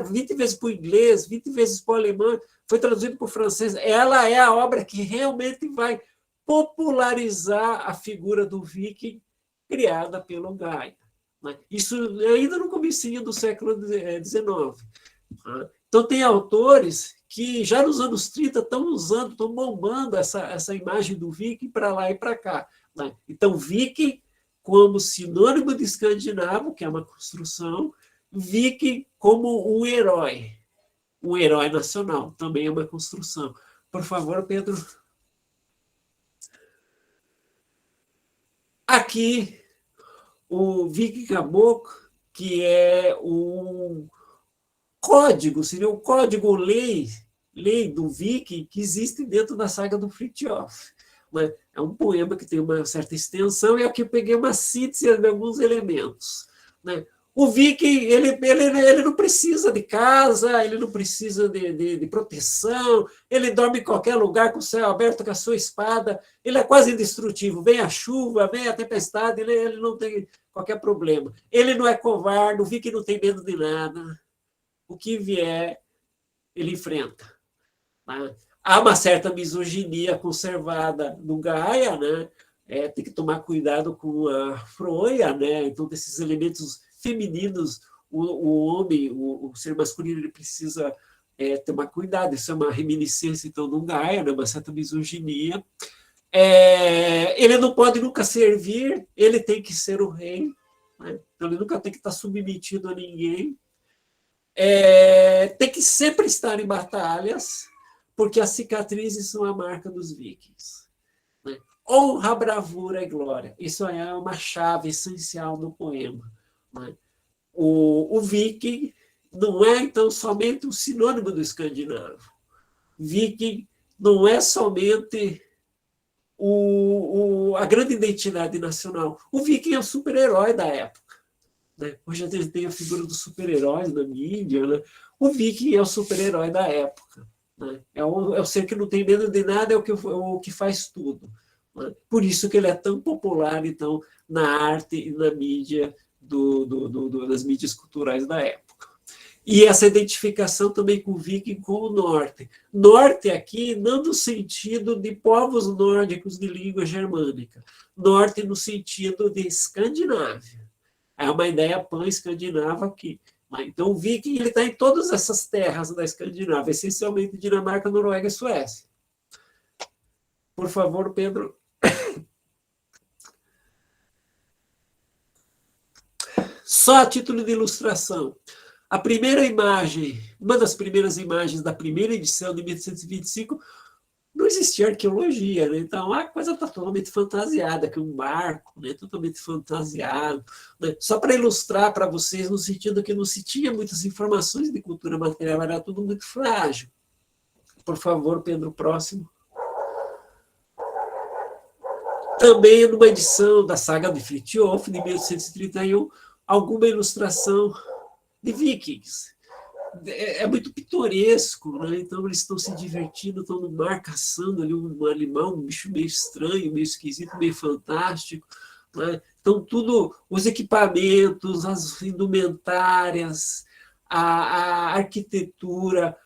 20 vezes para o inglês, 20 vezes para o alemão, foi traduzido para o francês. Ela é a obra que realmente vai popularizar a figura do viking criada pelo Gaia. Isso ainda no comecinho do século XIX. Então, tem autores que já nos anos 30 estão usando, estão bombando essa imagem do viking para lá e para cá. Então, viking como sinônimo de escandinavo, que é uma construção, viking como um herói nacional, também é uma construção. Por favor, Pedro. Aqui, o Vikingabok, que é um código, seria um código-lei do Viking que existe dentro da saga do Fritjof. É um poema que tem uma certa extensão, e aqui eu peguei uma síntese de alguns elementos. O Viking, ele não precisa de casa, ele não precisa de proteção, ele dorme em qualquer lugar com o céu aberto, com a sua espada, ele é quase indestrutível, vem a chuva, vem a tempestade, ele não tem qualquer problema. Ele não é covarde, o Viking não tem medo de nada. O que vier, ele enfrenta. Há uma certa misoginia conservada no Gaia, né? Tem que tomar cuidado com a Froia, né? Então, desses elementos femininos, o homem, o ser masculino, ele precisa tomar cuidado. Isso é uma reminiscência, então, do Gaia, né? Uma certa misoginia. Ele não pode nunca servir, ele tem que ser o rei, né? Então, ele nunca tem que estar submetido a ninguém. Tem que sempre estar em batalhas, porque as cicatrizes são a marca dos vikings. Né? Honra, bravura e glória. Isso é uma chave essencial no poema. Né? O viking não é, então, somente um sinônimo do escandinavo. Viking não é somente a grande identidade nacional. O viking é o super-herói da época. Né? Hoje a gente tem a figura dos super-heróis na mídia. Né? O viking é o super-herói da época. né? É o ser que não tem medo de nada, é o que faz tudo. Né? Por isso que ele é tão popular, então, na arte e na mídia, das mídias culturais da época. E essa identificação também com o viking, com o norte. Norte aqui, não no sentido de povos nórdicos de língua germânica. Norte no sentido de Escandinávia. É uma ideia pan-escandinava aqui. Então, o viking está em todas essas terras da Escandinávia, essencialmente Dinamarca, Noruega e Suécia. Por favor, Pedro. Só a título de ilustração. A primeira imagem, uma das primeiras imagens da primeira edição de 1825, não existia arqueologia, né? Então a coisa está totalmente fantasiada, que um barco, né? Totalmente fantasiado. Né? Só para ilustrar para vocês, no sentido que não se tinha muitas informações de cultura material, era tudo muito frágil. Por favor, Pedro, próximo. Também numa edição da saga de Fritjof, de 1831, alguma ilustração de vikings. É muito pitoresco, né? Então eles estão se divertindo, estão no mar caçando ali um animal, um bicho meio estranho, meio esquisito, meio fantástico. Né? Então, tudo, os equipamentos, as indumentárias, a arquitetura,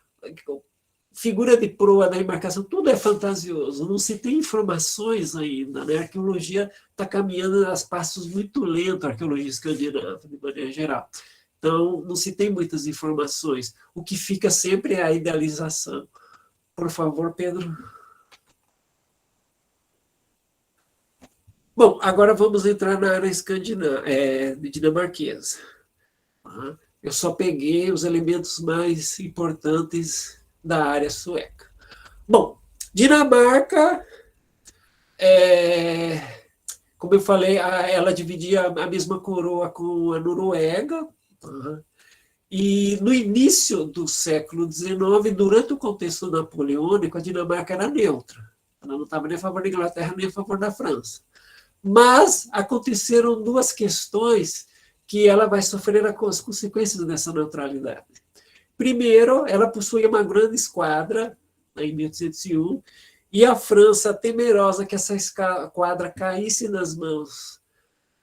figura de proa da embarcação, tudo é fantasioso, não se tem informações ainda. Né? A arqueologia está caminhando a passos muito lentos, a arqueologia escandinava, de maneira geral. Então, não se tem muitas informações. O que fica sempre é a idealização. Por favor, Pedro. Bom, agora vamos entrar na área dinamarquesa. Eu só peguei os elementos mais importantes da área sueca. Bom, Dinamarca, como eu falei, ela dividia a mesma coroa com a Noruega. E no início do século XIX, durante o contexto napoleônico, a Dinamarca era neutra. Ela não estava nem a favor da Inglaterra, nem a favor da França. Mas aconteceram duas questões que ela vai sofrer as consequências dessa neutralidade. Primeiro, ela possuía uma grande esquadra, em 1801, e a França, temerosa que essa esquadra caísse nas mãos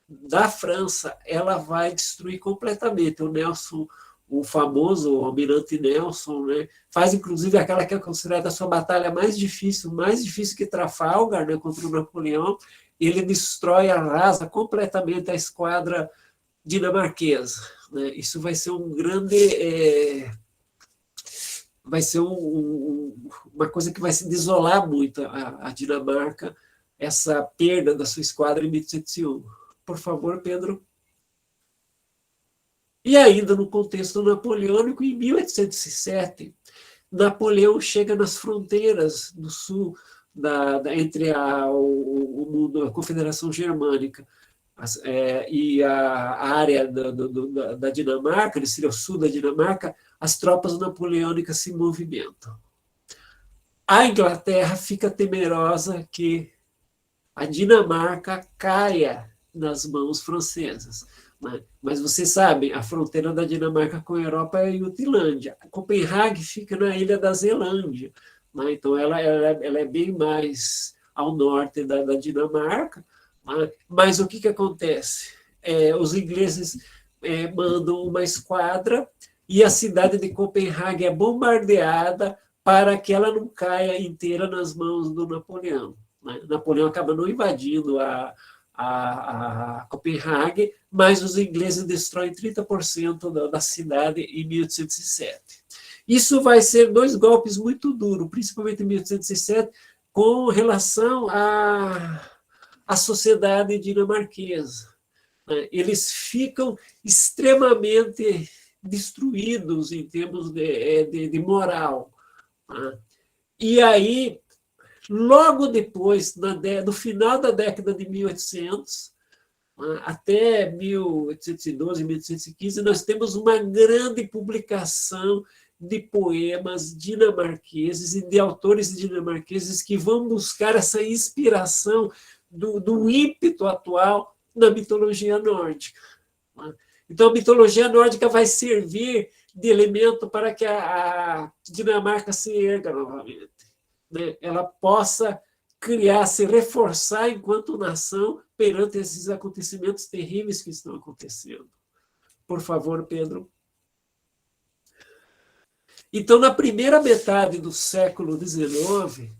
da França, ela vai destruir completamente. O Nelson, o famoso almirante Nelson, né, faz inclusive aquela que é considerada a sua batalha mais difícil que Trafalgar, né, contra o Napoleão. Ele destrói, arrasa completamente a esquadra dinamarquesa. Né. Isso vai ser um grande... vai ser uma coisa que vai se desolar muito a Dinamarca, essa perda da sua esquadra em 1801. Por favor, Pedro. E ainda no contexto napoleônico, em 1807, Napoleão chega nas fronteiras do sul, entre a Confederação Germânica e a área da Dinamarca, ele seria o sul da Dinamarca, as tropas napoleônicas se movimentam. A Inglaterra fica temerosa que a Dinamarca caia nas mãos francesas. Mas vocês sabem, a fronteira da Dinamarca com a Europa é a Jutlândia. Copenhague fica na ilha da Zelândia. Então, ela é bem mais ao norte da Dinamarca. Mas o que acontece? Os ingleses mandam uma esquadra e a cidade de Copenhague é bombardeada para que ela não caia inteira nas mãos do Napoleão. Napoleão acaba não invadindo a Copenhague, mas os ingleses destroem 30% da cidade em 1807. Isso vai ser dois golpes muito duros, principalmente em 1807, com relação à sociedade dinamarquesa. Eles ficam extremamente destruídos em termos de moral. E aí, logo depois, no final da década de 1800, até 1812, 1815, nós temos uma grande publicação de poemas dinamarqueses e de autores dinamarqueses que vão buscar essa inspiração do ímpeto atual na mitologia nórdica. Então, a mitologia nórdica vai servir de elemento para que a Dinamarca se erga novamente, né? Ela possa criar, se reforçar enquanto nação perante esses acontecimentos terríveis que estão acontecendo. Por favor, Pedro. Então, na primeira metade do século XIX,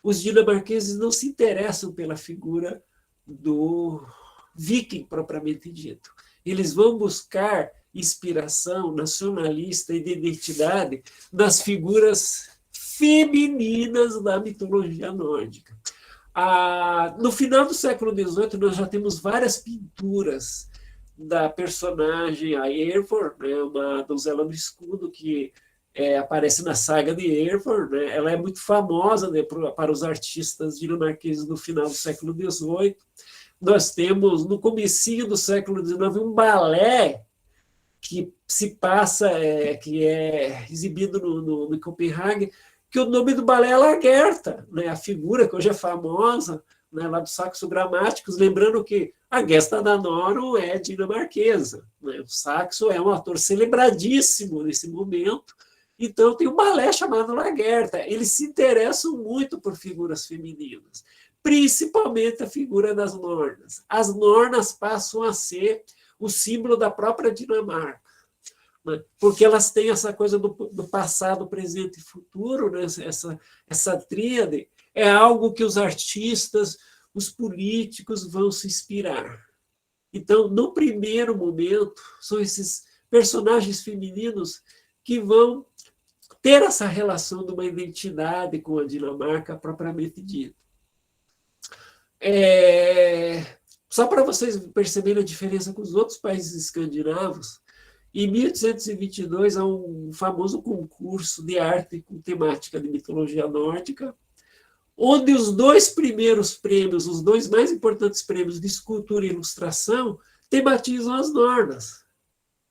os dinamarqueses não se interessam pela figura do viking propriamente dito. Eles vão buscar inspiração nacionalista e de identidade nas figuras femininas da mitologia nórdica. No final do século XVIII, nós já temos várias pinturas da personagem, a Eivor, né, uma donzela do escudo que aparece na saga de Eivor, né? Ela é muito famosa, né, para os artistas dinamarqueses do final do século XVIII. Nós temos, no comecinho do século XIX, um balé que se passa, que é exibido no Copenhague, que o nome do balé é Lagertha, né? A figura que hoje é famosa, né, lá dos Saxo Gramáticos, lembrando que a Gesta da Noro é dinamarquesa, né? O Saxo é um ator celebradíssimo nesse momento. Então, tem um balé chamado Lagertha. Eles se interessam muito por figuras femininas, principalmente a figura das Nornas. As Nornas passam a ser o símbolo da própria Dinamarca, né? Porque elas têm essa coisa do passado, presente e futuro, né? Essa tríade é algo que os artistas, os políticos vão se inspirar. Então, no primeiro momento, são esses personagens femininos que vão ter essa relação de uma identidade com a Dinamarca propriamente dita. Só para vocês perceberem a diferença com os outros países escandinavos, em 1822 há um famoso concurso de arte com temática de mitologia nórdica, onde os dois primeiros prêmios, os dois mais importantes prêmios de escultura e ilustração, tematizam as Nornas.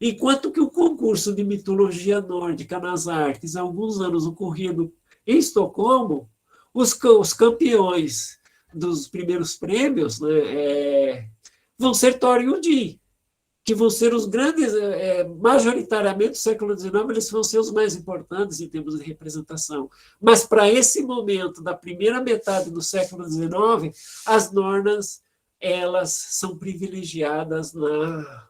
Enquanto que o concurso de mitologia nórdica nas artes, há alguns anos ocorrido em Estocolmo, os campeões dos primeiros prêmios, né, vão ser Thor e Odin, que vão ser os grandes, majoritariamente no século XIX, eles vão ser os mais importantes em termos de representação. Mas para esse momento, da primeira metade do século XIX, as Nornas, elas são privilegiadas na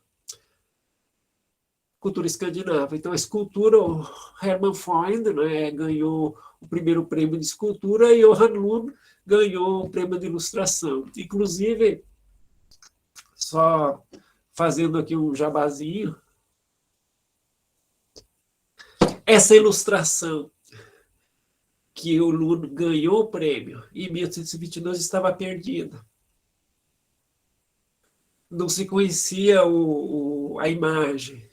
cultura escandinava. Então, a escultura, o Hermann Freund, né, ganhou o primeiro prêmio de escultura e Johan Lund ganhou o prêmio de ilustração. Inclusive, só fazendo aqui um jabazinho, essa ilustração que o Lund ganhou o prêmio em 1822 estava perdida. Não se conhecia a imagem.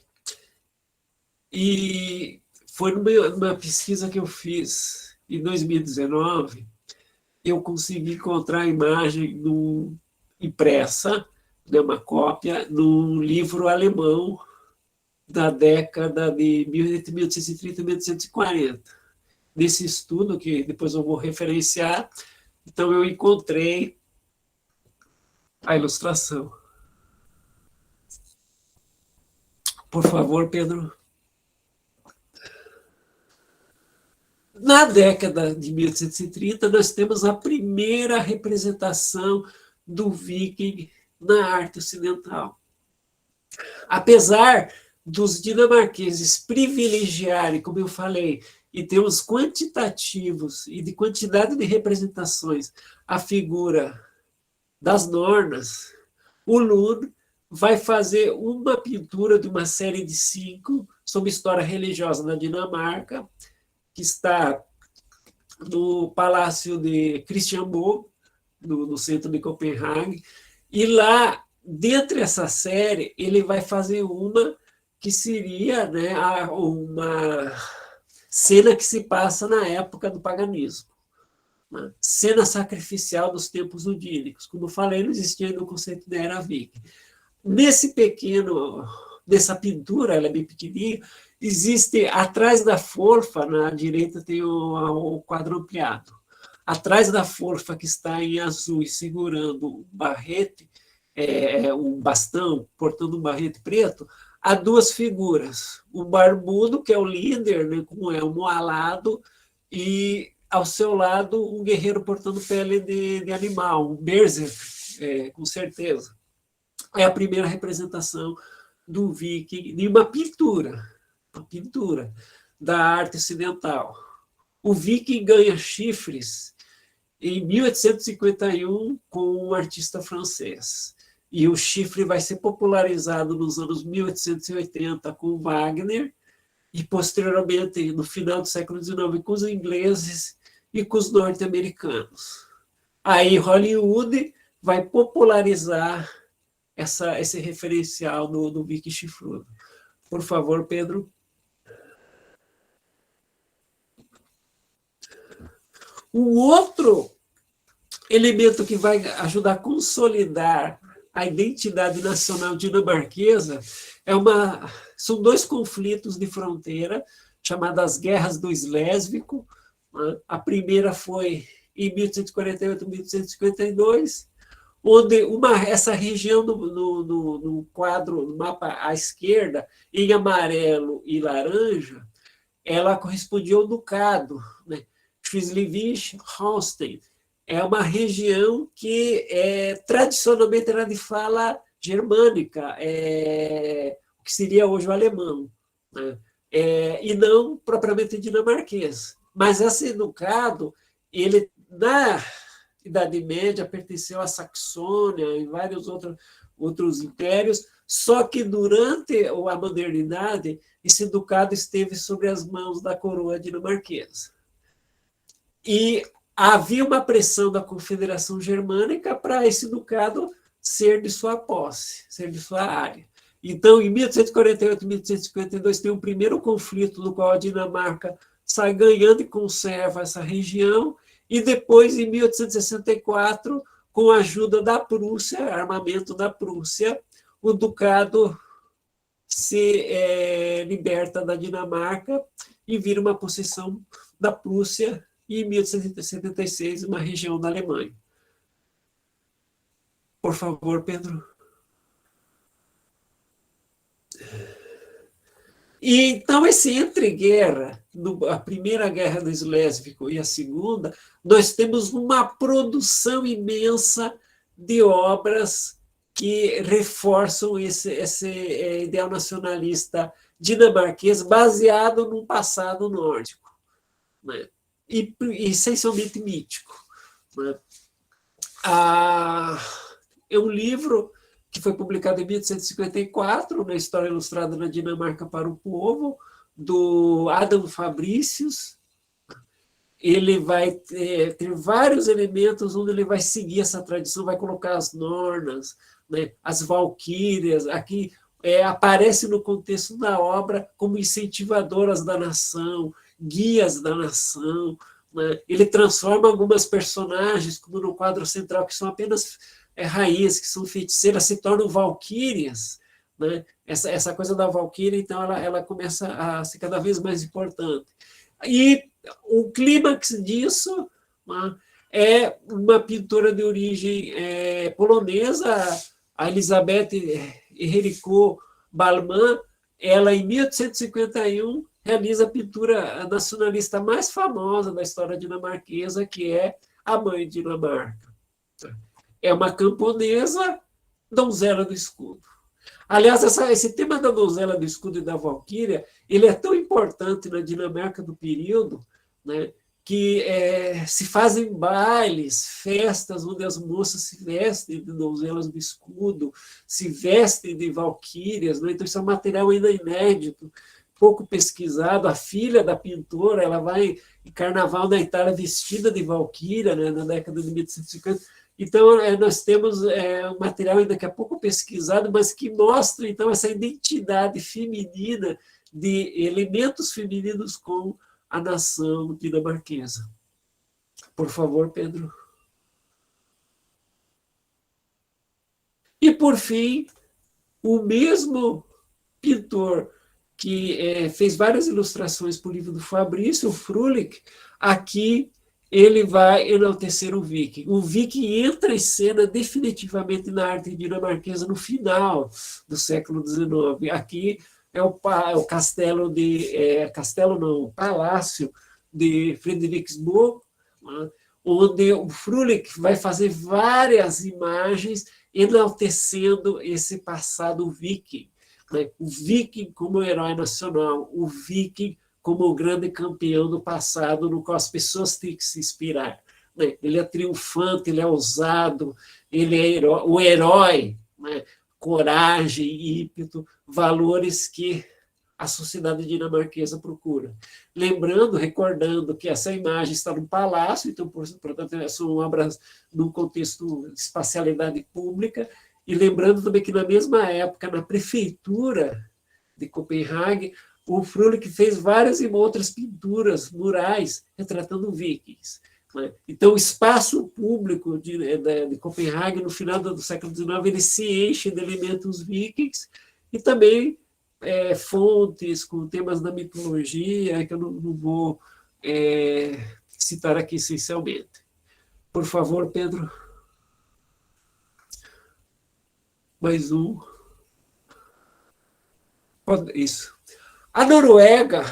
E foi numa pesquisa que eu fiz em 2019, eu consegui encontrar a imagem impressa, né, uma cópia, num livro alemão da década de 1830 e 1840. Nesse estudo, que depois eu vou referenciar, então eu encontrei a ilustração. Por favor, Pedro. Na década de 1830, nós temos a primeira representação do viking na arte ocidental. Apesar dos dinamarqueses privilegiarem, como eu falei, em termos quantitativos e de quantidade de representações, a figura das Nornas, o Lund vai fazer uma pintura de uma série de 5 sobre história religiosa na Dinamarca, que está no Palácio de Christiansborg, no centro de Copenhague, e lá, dentro dessa série, ele vai fazer uma que seria, né, uma cena que se passa na época do paganismo, uma cena sacrificial dos tempos odínicos. Como eu falei, não existia ainda o conceito da era viking. Nessa pintura, ela é bem pequenininha, existe, atrás da forfa, na direita tem o quadro ampliado. Atrás da forfa, que está em azul e segurando um barrete, um bastão, portando um barrete preto, há duas figuras. O barbudo, que é o líder, né, com o elmo alado, e, ao seu lado, um guerreiro portando pele de animal, um berserk, com certeza. É a primeira representação do viking de uma pintura da arte ocidental. O viking ganha chifres em 1851 com um artista francês. E o chifre vai ser popularizado nos anos 1880 com Wagner e, posteriormente, no final do século XIX, com os ingleses e com os norte-americanos. Aí Hollywood vai popularizar esse referencial do viking chifrudo. Por favor, Pedro. Um outro elemento que vai ajudar a consolidar a identidade nacional dinamarquesa são dois conflitos de fronteira, chamadas Guerras do Slésvico. A primeira foi em 1848 e 1852, onde essa região no quadro, no mapa à esquerda, em amarelo e laranja, ela correspondia ao ducado, né? Schleswig-Holstein. É uma região que tradicionalmente era de fala germânica, o que seria hoje o alemão, né? E não propriamente dinamarquês. Mas esse ducado, ele, na Idade Média, pertenceu à Saxônia e vários outros impérios, só que durante a modernidade, esse ducado esteve sobre as mãos da coroa dinamarquesa. E havia uma pressão da Confederação Germânica para esse ducado ser de sua posse, ser de sua área. Então, em 1848 e 1852, tem um primeiro conflito no qual a Dinamarca sai ganhando e conserva essa região, e depois, em 1864, com a ajuda da Prússia, armamento da Prússia, o ducado se liberta da Dinamarca e vira uma possessão da Prússia, e em 1876, uma região da Alemanha. Por favor, Pedro. E então, esse entreguerra, a primeira guerra do Slésvico e a segunda, nós temos uma produção imensa de obras que reforçam esse ideal nacionalista dinamarquês baseado num passado nórdico, né? E essencialmente mítico, né? É um livro que foi publicado em 1854, na História Ilustrada na Dinamarca para o Povo, do Adam Fabricius. Ele vai ter vários elementos onde ele vai seguir essa tradição, vai colocar as Nornas, né, as Valquírias, aqui aparece no contexto da obra como incentivadoras da nação, guias da nação, né? Ele transforma algumas personagens, como no quadro central, que são apenas rainhas, que são feiticeiras, se tornam valquírias, né? Essa coisa da valquíria, então, ela começa a ser cada vez mais importante. E o clímax disso, né, é uma pintora de origem polonesa, a Elizabeth Henrico Ballmann. Ela, em 1851, realiza a pintura nacionalista mais famosa da história dinamarquesa, que é A Mãe de Dinamarca. É uma camponesa, donzela do escudo. Aliás, esse tema da donzela do escudo e da valquíria, ele é tão importante na Dinamarca do período, né, que se fazem bailes, festas, onde as moças se vestem de donzelas do escudo, se vestem de valquírias, né? Então, isso é um material ainda inédito, pouco pesquisado. A filha da pintora, ela vai em carnaval na Itália vestida de valquíria, né, na década de 1850. Então, nós temos um material ainda que é pouco pesquisado, mas que mostra, então, essa identidade feminina, de elementos femininos com a nação dinamarquesa. Por favor, Pedro. E, por fim, o mesmo pintor que fez várias ilustrações para o livro do Fabrício, o Frölich, aqui ele vai enaltecer o viking. O viking entra em cena definitivamente na arte dinamarquesa no final do século XIX. Aqui é o castelo castelo não, o palácio de Frederiksborg, né, onde o Frölich vai fazer várias imagens enaltecendo esse passado viking, né? O viking como herói nacional, o viking como o grande campeão do passado no qual as pessoas têm que se inspirar, né? Ele é triunfante, ele é ousado, ele é o herói, né? Coragem, ímpeto, valores que a sociedade dinamarquesa procura. Lembrando, recordando que essa imagem está no palácio, então, portanto, são obras num contexto de espacialidade pública, e lembrando também que, na mesma época, na prefeitura de Copenhague, o Frölich fez várias e outras pinturas murais retratando vikings. Né? Então, o espaço público de Copenhague, no final do século XIX, ele se enche de elementos vikings e também fontes com temas da mitologia, que eu não vou citar aqui essencialmente. Por favor, Pedro. Mais um. Isso. A Noruega,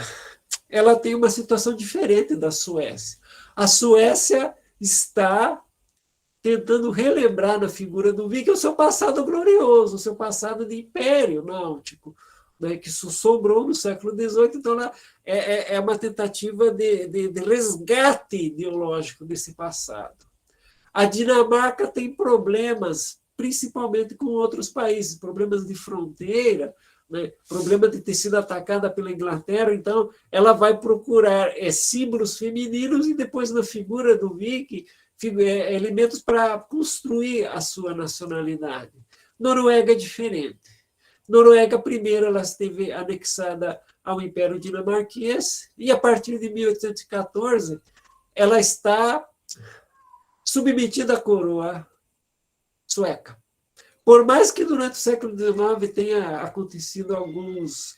ela tem uma situação diferente da Suécia. A Suécia está tentando relembrar na figura do viking o seu passado glorioso, o seu passado de império náutico, né, que sobrou no século XVIII. Então, é uma tentativa de resgate ideológico desse passado. A Dinamarca tem problemas, principalmente com outros países, problemas de fronteira, né, problema de ter sido atacada pela Inglaterra. Então, ela vai procurar símbolos femininos e depois, na figura do viking, elementos para construir a sua nacionalidade. Noruega é diferente. Noruega, primeiro, ela esteve anexada ao Império Dinamarquês e, a partir de 1814, ela está submetida à coroa sueca. Por mais que durante o século XIX tenha acontecido algumas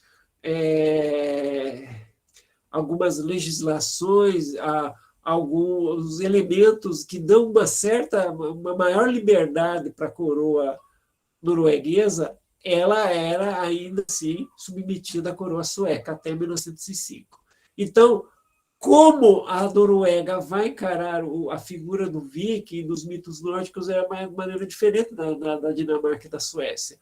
legislações, alguns elementos que dão uma maior liberdade para a coroa norueguesa, ela era ainda assim submetida à coroa sueca até 1905. Então, como a Noruega vai encarar a figura do viking e dos mitos nórdicos é uma maneira diferente da Dinamarca e da Suécia.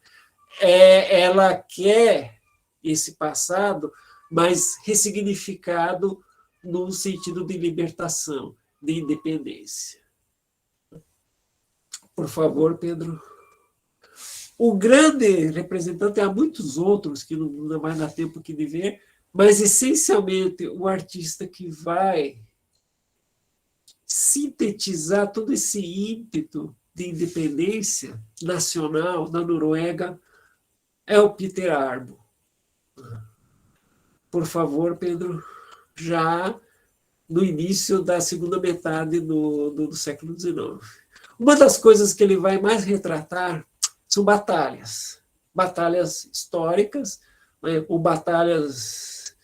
Ela quer esse passado, mas ressignificado no sentido de libertação, de independência. Por favor, Pedro. O grande representante, há muitos outros que não vai dar tempo aqui de ver, mas, essencialmente, o artista que vai sintetizar todo esse ímpeto de independência nacional na Noruega é o Peter Arbo. Por favor, Pedro, já no início da segunda metade do século XIX. Uma das coisas que ele vai mais retratar são batalhas históricas, né, ou batalhas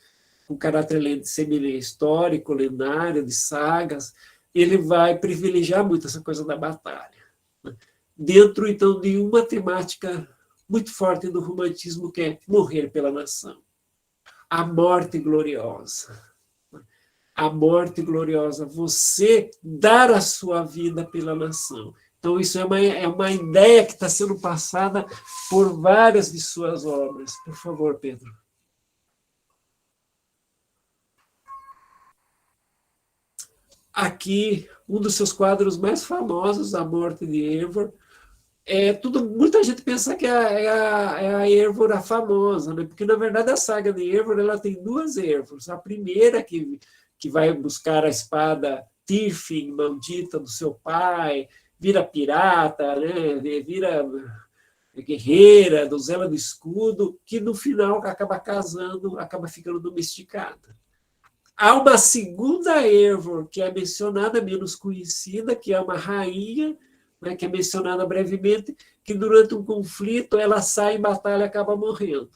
com caráter semi-histórico, lendário, de sagas. Ele vai privilegiar muito essa coisa da batalha, né, dentro, então, de uma temática muito forte do romantismo, que é morrer pela nação. A morte gloriosa. A morte gloriosa, você dar a sua vida pela nação. Então, isso é uma ideia que está sendo passada por várias de suas obras. Por favor, Pedro. Aqui, um dos seus quadros mais famosos, A Morte de Eivor. Muita gente pensa que é a Eivor a famosa, né? Porque, na verdade, a saga de Eivor ela tem duas Eivors. A primeira, que vai buscar a espada Tirfing, maldita do seu pai, vira pirata, né? Vira guerreira, donzela do escudo, que no final acaba casando, acaba ficando domesticada. Há uma segunda Eivor, que é mencionada, menos conhecida, que é uma rainha, né, que é mencionada brevemente, que durante um conflito ela sai em batalha e acaba morrendo.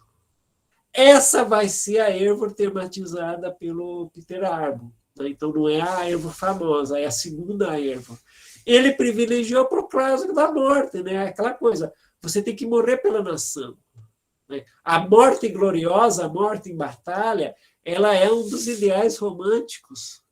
Essa vai ser a Eivor tematizada pelo Peter Arbo. né? Então, não é a erva famosa, é a segunda erva. Ele privilegiou para o clássico da morte, né? Aquela coisa, você tem que morrer pela nação, né? A morte gloriosa, a morte em batalha, ela é um dos ideais românticos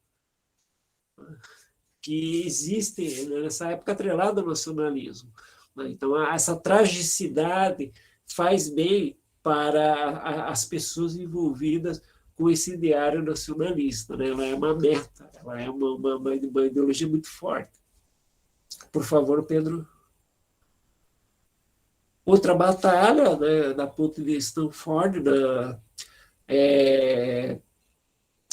que existe nessa época atrelada ao nacionalismo, né? Então, essa tragicidade faz bem para as pessoas envolvidas com esse ideário nacionalista, né? Ela é uma meta, ela é uma ideologia muito forte. Por favor, Pedro. Outra batalha, né, da ponte de Stanford,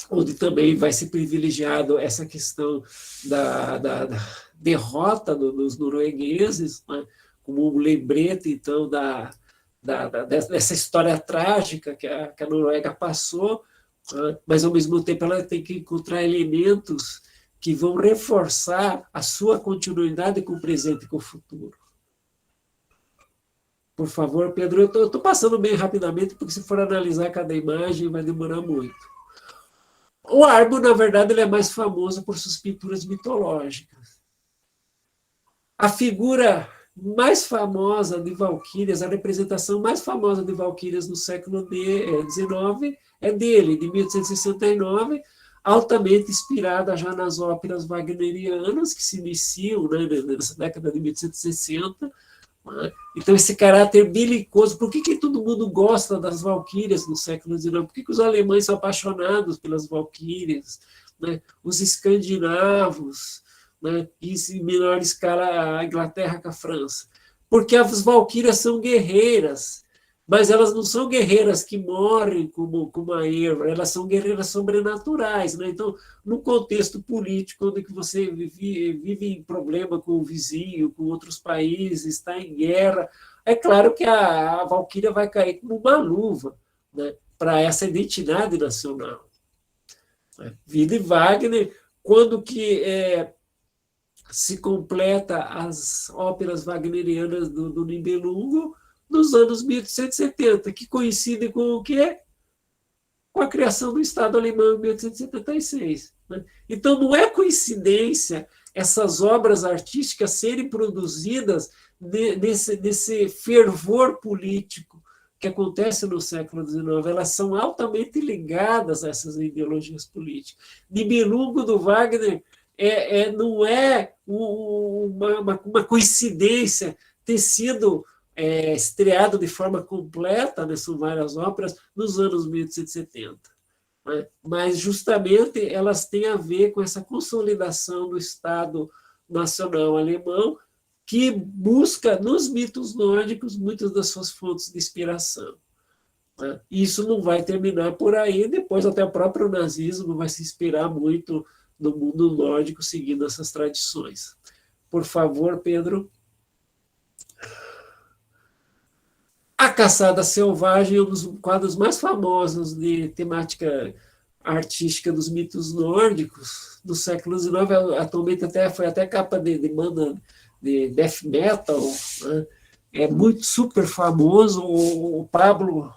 onde também vai ser privilegiado essa questão da derrota dos noruegueses, né, como um lembrete, então, dessa história trágica que a Noruega passou, né, mas, ao mesmo tempo, ela tem que encontrar elementos que vão reforçar a sua continuidade com o presente e com o futuro. Por favor, Pedro, eu estou passando bem rapidamente, porque se for analisar cada imagem vai demorar muito. O Arbo, na verdade, ele é mais famoso por suas pinturas mitológicas. A figura mais famosa de Valquírias, a representação mais famosa de Valquírias no século XIX é dele, de 1869, altamente inspirada já nas óperas wagnerianas, que se iniciam, né, nessa década de 1860. Então, esse caráter belicoso, por que todo mundo gosta das valquírias no século XIX? Por que os alemães são apaixonados pelas valquírias, né? Os escandinavos, né? E, em menor escala, a Inglaterra com a França? Porque as valquírias são guerreiras, mas elas não são guerreiras que morrem como a erva, elas são guerreiras sobrenaturais, né? Então, no contexto político, onde que você vive em problema com o vizinho, com outros países, está em guerra, é claro que a valquíria vai cair como uma luva, né, para essa identidade nacional. Vida Wagner, quando que se completa as óperas wagnerianas do Nibelungo, nos anos 1870, que coincidem com o quê? Com a criação do Estado alemão em 1876. Né? Então, não é coincidência essas obras artísticas serem produzidas nesse fervor político que acontece no século XIX. Elas são altamente ligadas a essas ideologias políticas. Nibelungo do Wagner não é uma coincidência ter sido estreado de forma completa, né, são várias óperas, nos anos 1870. Né? Mas, justamente, elas têm a ver com essa consolidação do Estado Nacional Alemão, que busca, nos mitos nórdicos, muitas das suas fontes de inspiração. Né? E isso não vai terminar por aí, depois até o próprio nazismo vai se inspirar muito no mundo nórdico, seguindo essas tradições. Por favor, Pedro. A Caçada Selvagem é um dos quadros mais famosos de temática artística dos mitos nórdicos do século XIX. Atualmente foi até capa de banda de death metal. Né? É muito super famoso. O Pablo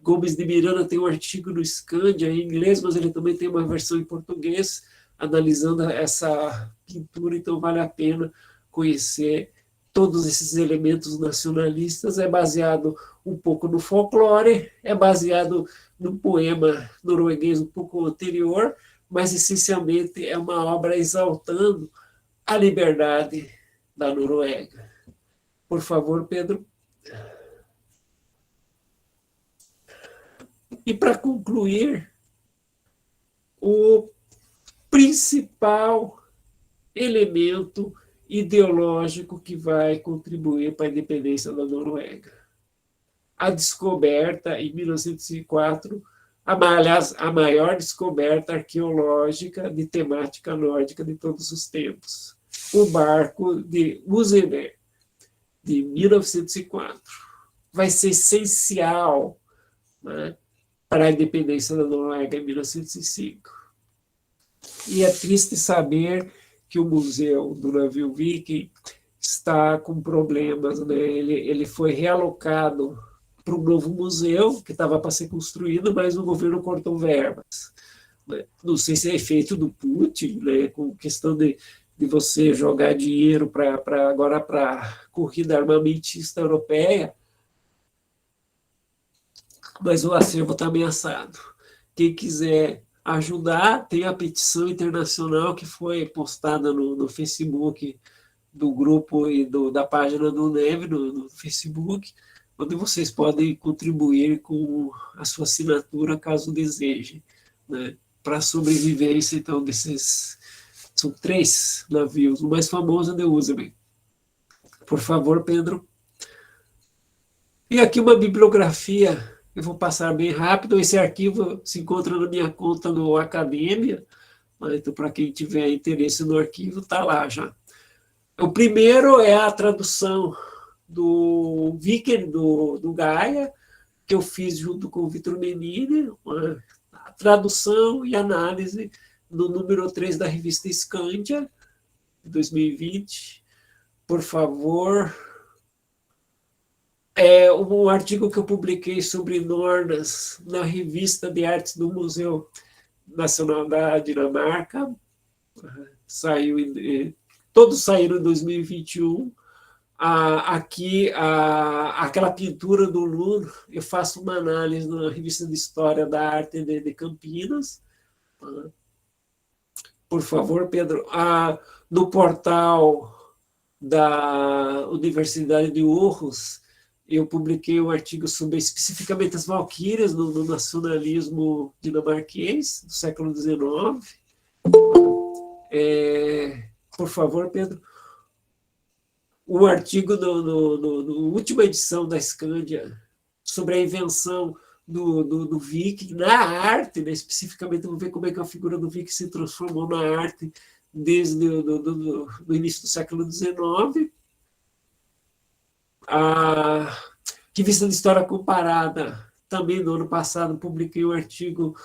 Gomes de Miranda tem um artigo no Scandia em inglês, mas ele também tem uma versão em português analisando essa pintura, então vale a pena conhecer todos esses elementos nacionalistas. É baseado um pouco no folclore, é baseado num poema norueguês um pouco anterior, mas essencialmente é uma obra exaltando a liberdade da Noruega. Por favor, Pedro. E, para concluir, o principal elemento ideológico que vai contribuir para a independência da Noruega. A descoberta, em 1904, aliás, a maior descoberta arqueológica de temática nórdica de todos os tempos. O barco de Musenberg, de 1904. Vai ser essencial, né, para a independência da Noruega em 1905. E é triste saber que o museu do navio Viking está com problemas, né? Ele foi realocado para um novo museu que estava para ser construído, mas o governo cortou verbas. Não sei se é efeito do Putin, né, com questão de você jogar dinheiro agora para a corrida armamentista europeia, mas o acervo está ameaçado. Quem quiser ajudar, tem a petição internacional que foi postada no Facebook do grupo e da página do Neve no Facebook, onde vocês podem contribuir com a sua assinatura, caso desejem, né, para a sobrevivência, então, desses... São 3 navios, o mais famoso é o The Useman. Por favor, Pedro. E aqui uma bibliografia, eu vou passar bem rápido, esse arquivo se encontra na minha conta no Academia, então, para quem tiver interesse no arquivo, está lá já. O primeiro é a tradução do Vicker, do Gaia, que eu fiz junto com o Vitor Menini, a tradução e análise do número 3 da revista Scandia, de 2020. Por favor. É um artigo que eu publiquei sobre Nornas na revista de artes do Museu Nacional da Dinamarca. Todos saíram em 2021. Aqui, aquela pintura do Luno, eu faço uma análise na revista de História da Arte de Campinas. Por favor, Pedro. No portal da Universidade de Aarhus, eu publiquei um artigo sobre especificamente as valquírias no nacionalismo dinamarquês do século XIX. Por favor, Pedro. Um artigo na última edição da Scandia sobre a invenção do Viking na arte, né? Especificamente, vamos ver como é que a figura do Viking se transformou na arte desde o início do século XIX. A revista de História Comparada, também no ano passado, publiquei um artigo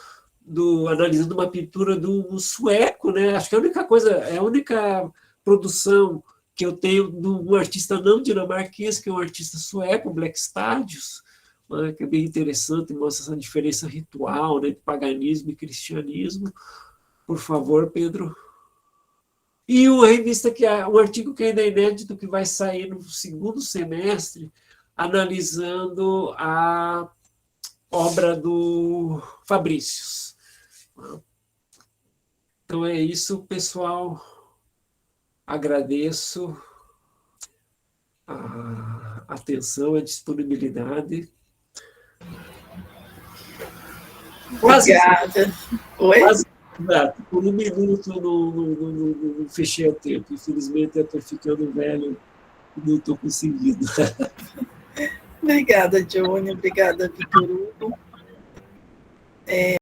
analisando uma pintura do sueco, né? Acho que é a única produção que eu tenho de um artista não dinamarquês, que é um artista sueco, o Black Stadius, né? Que é bem interessante, mostra essa diferença ritual, né, de paganismo e cristianismo. Por favor, Pedro. E uma revista um artigo que ainda é inédito, que vai sair no segundo semestre, analisando a obra do Fabricius. Então é isso, pessoal. Agradeço a atenção, a disponibilidade. Obrigada. Oi? Quase, por 1 minuto não fechei o tempo. Infelizmente, eu estou ficando velho e não estou conseguindo. Obrigada, Johnny. Obrigada, Vitor Hugo.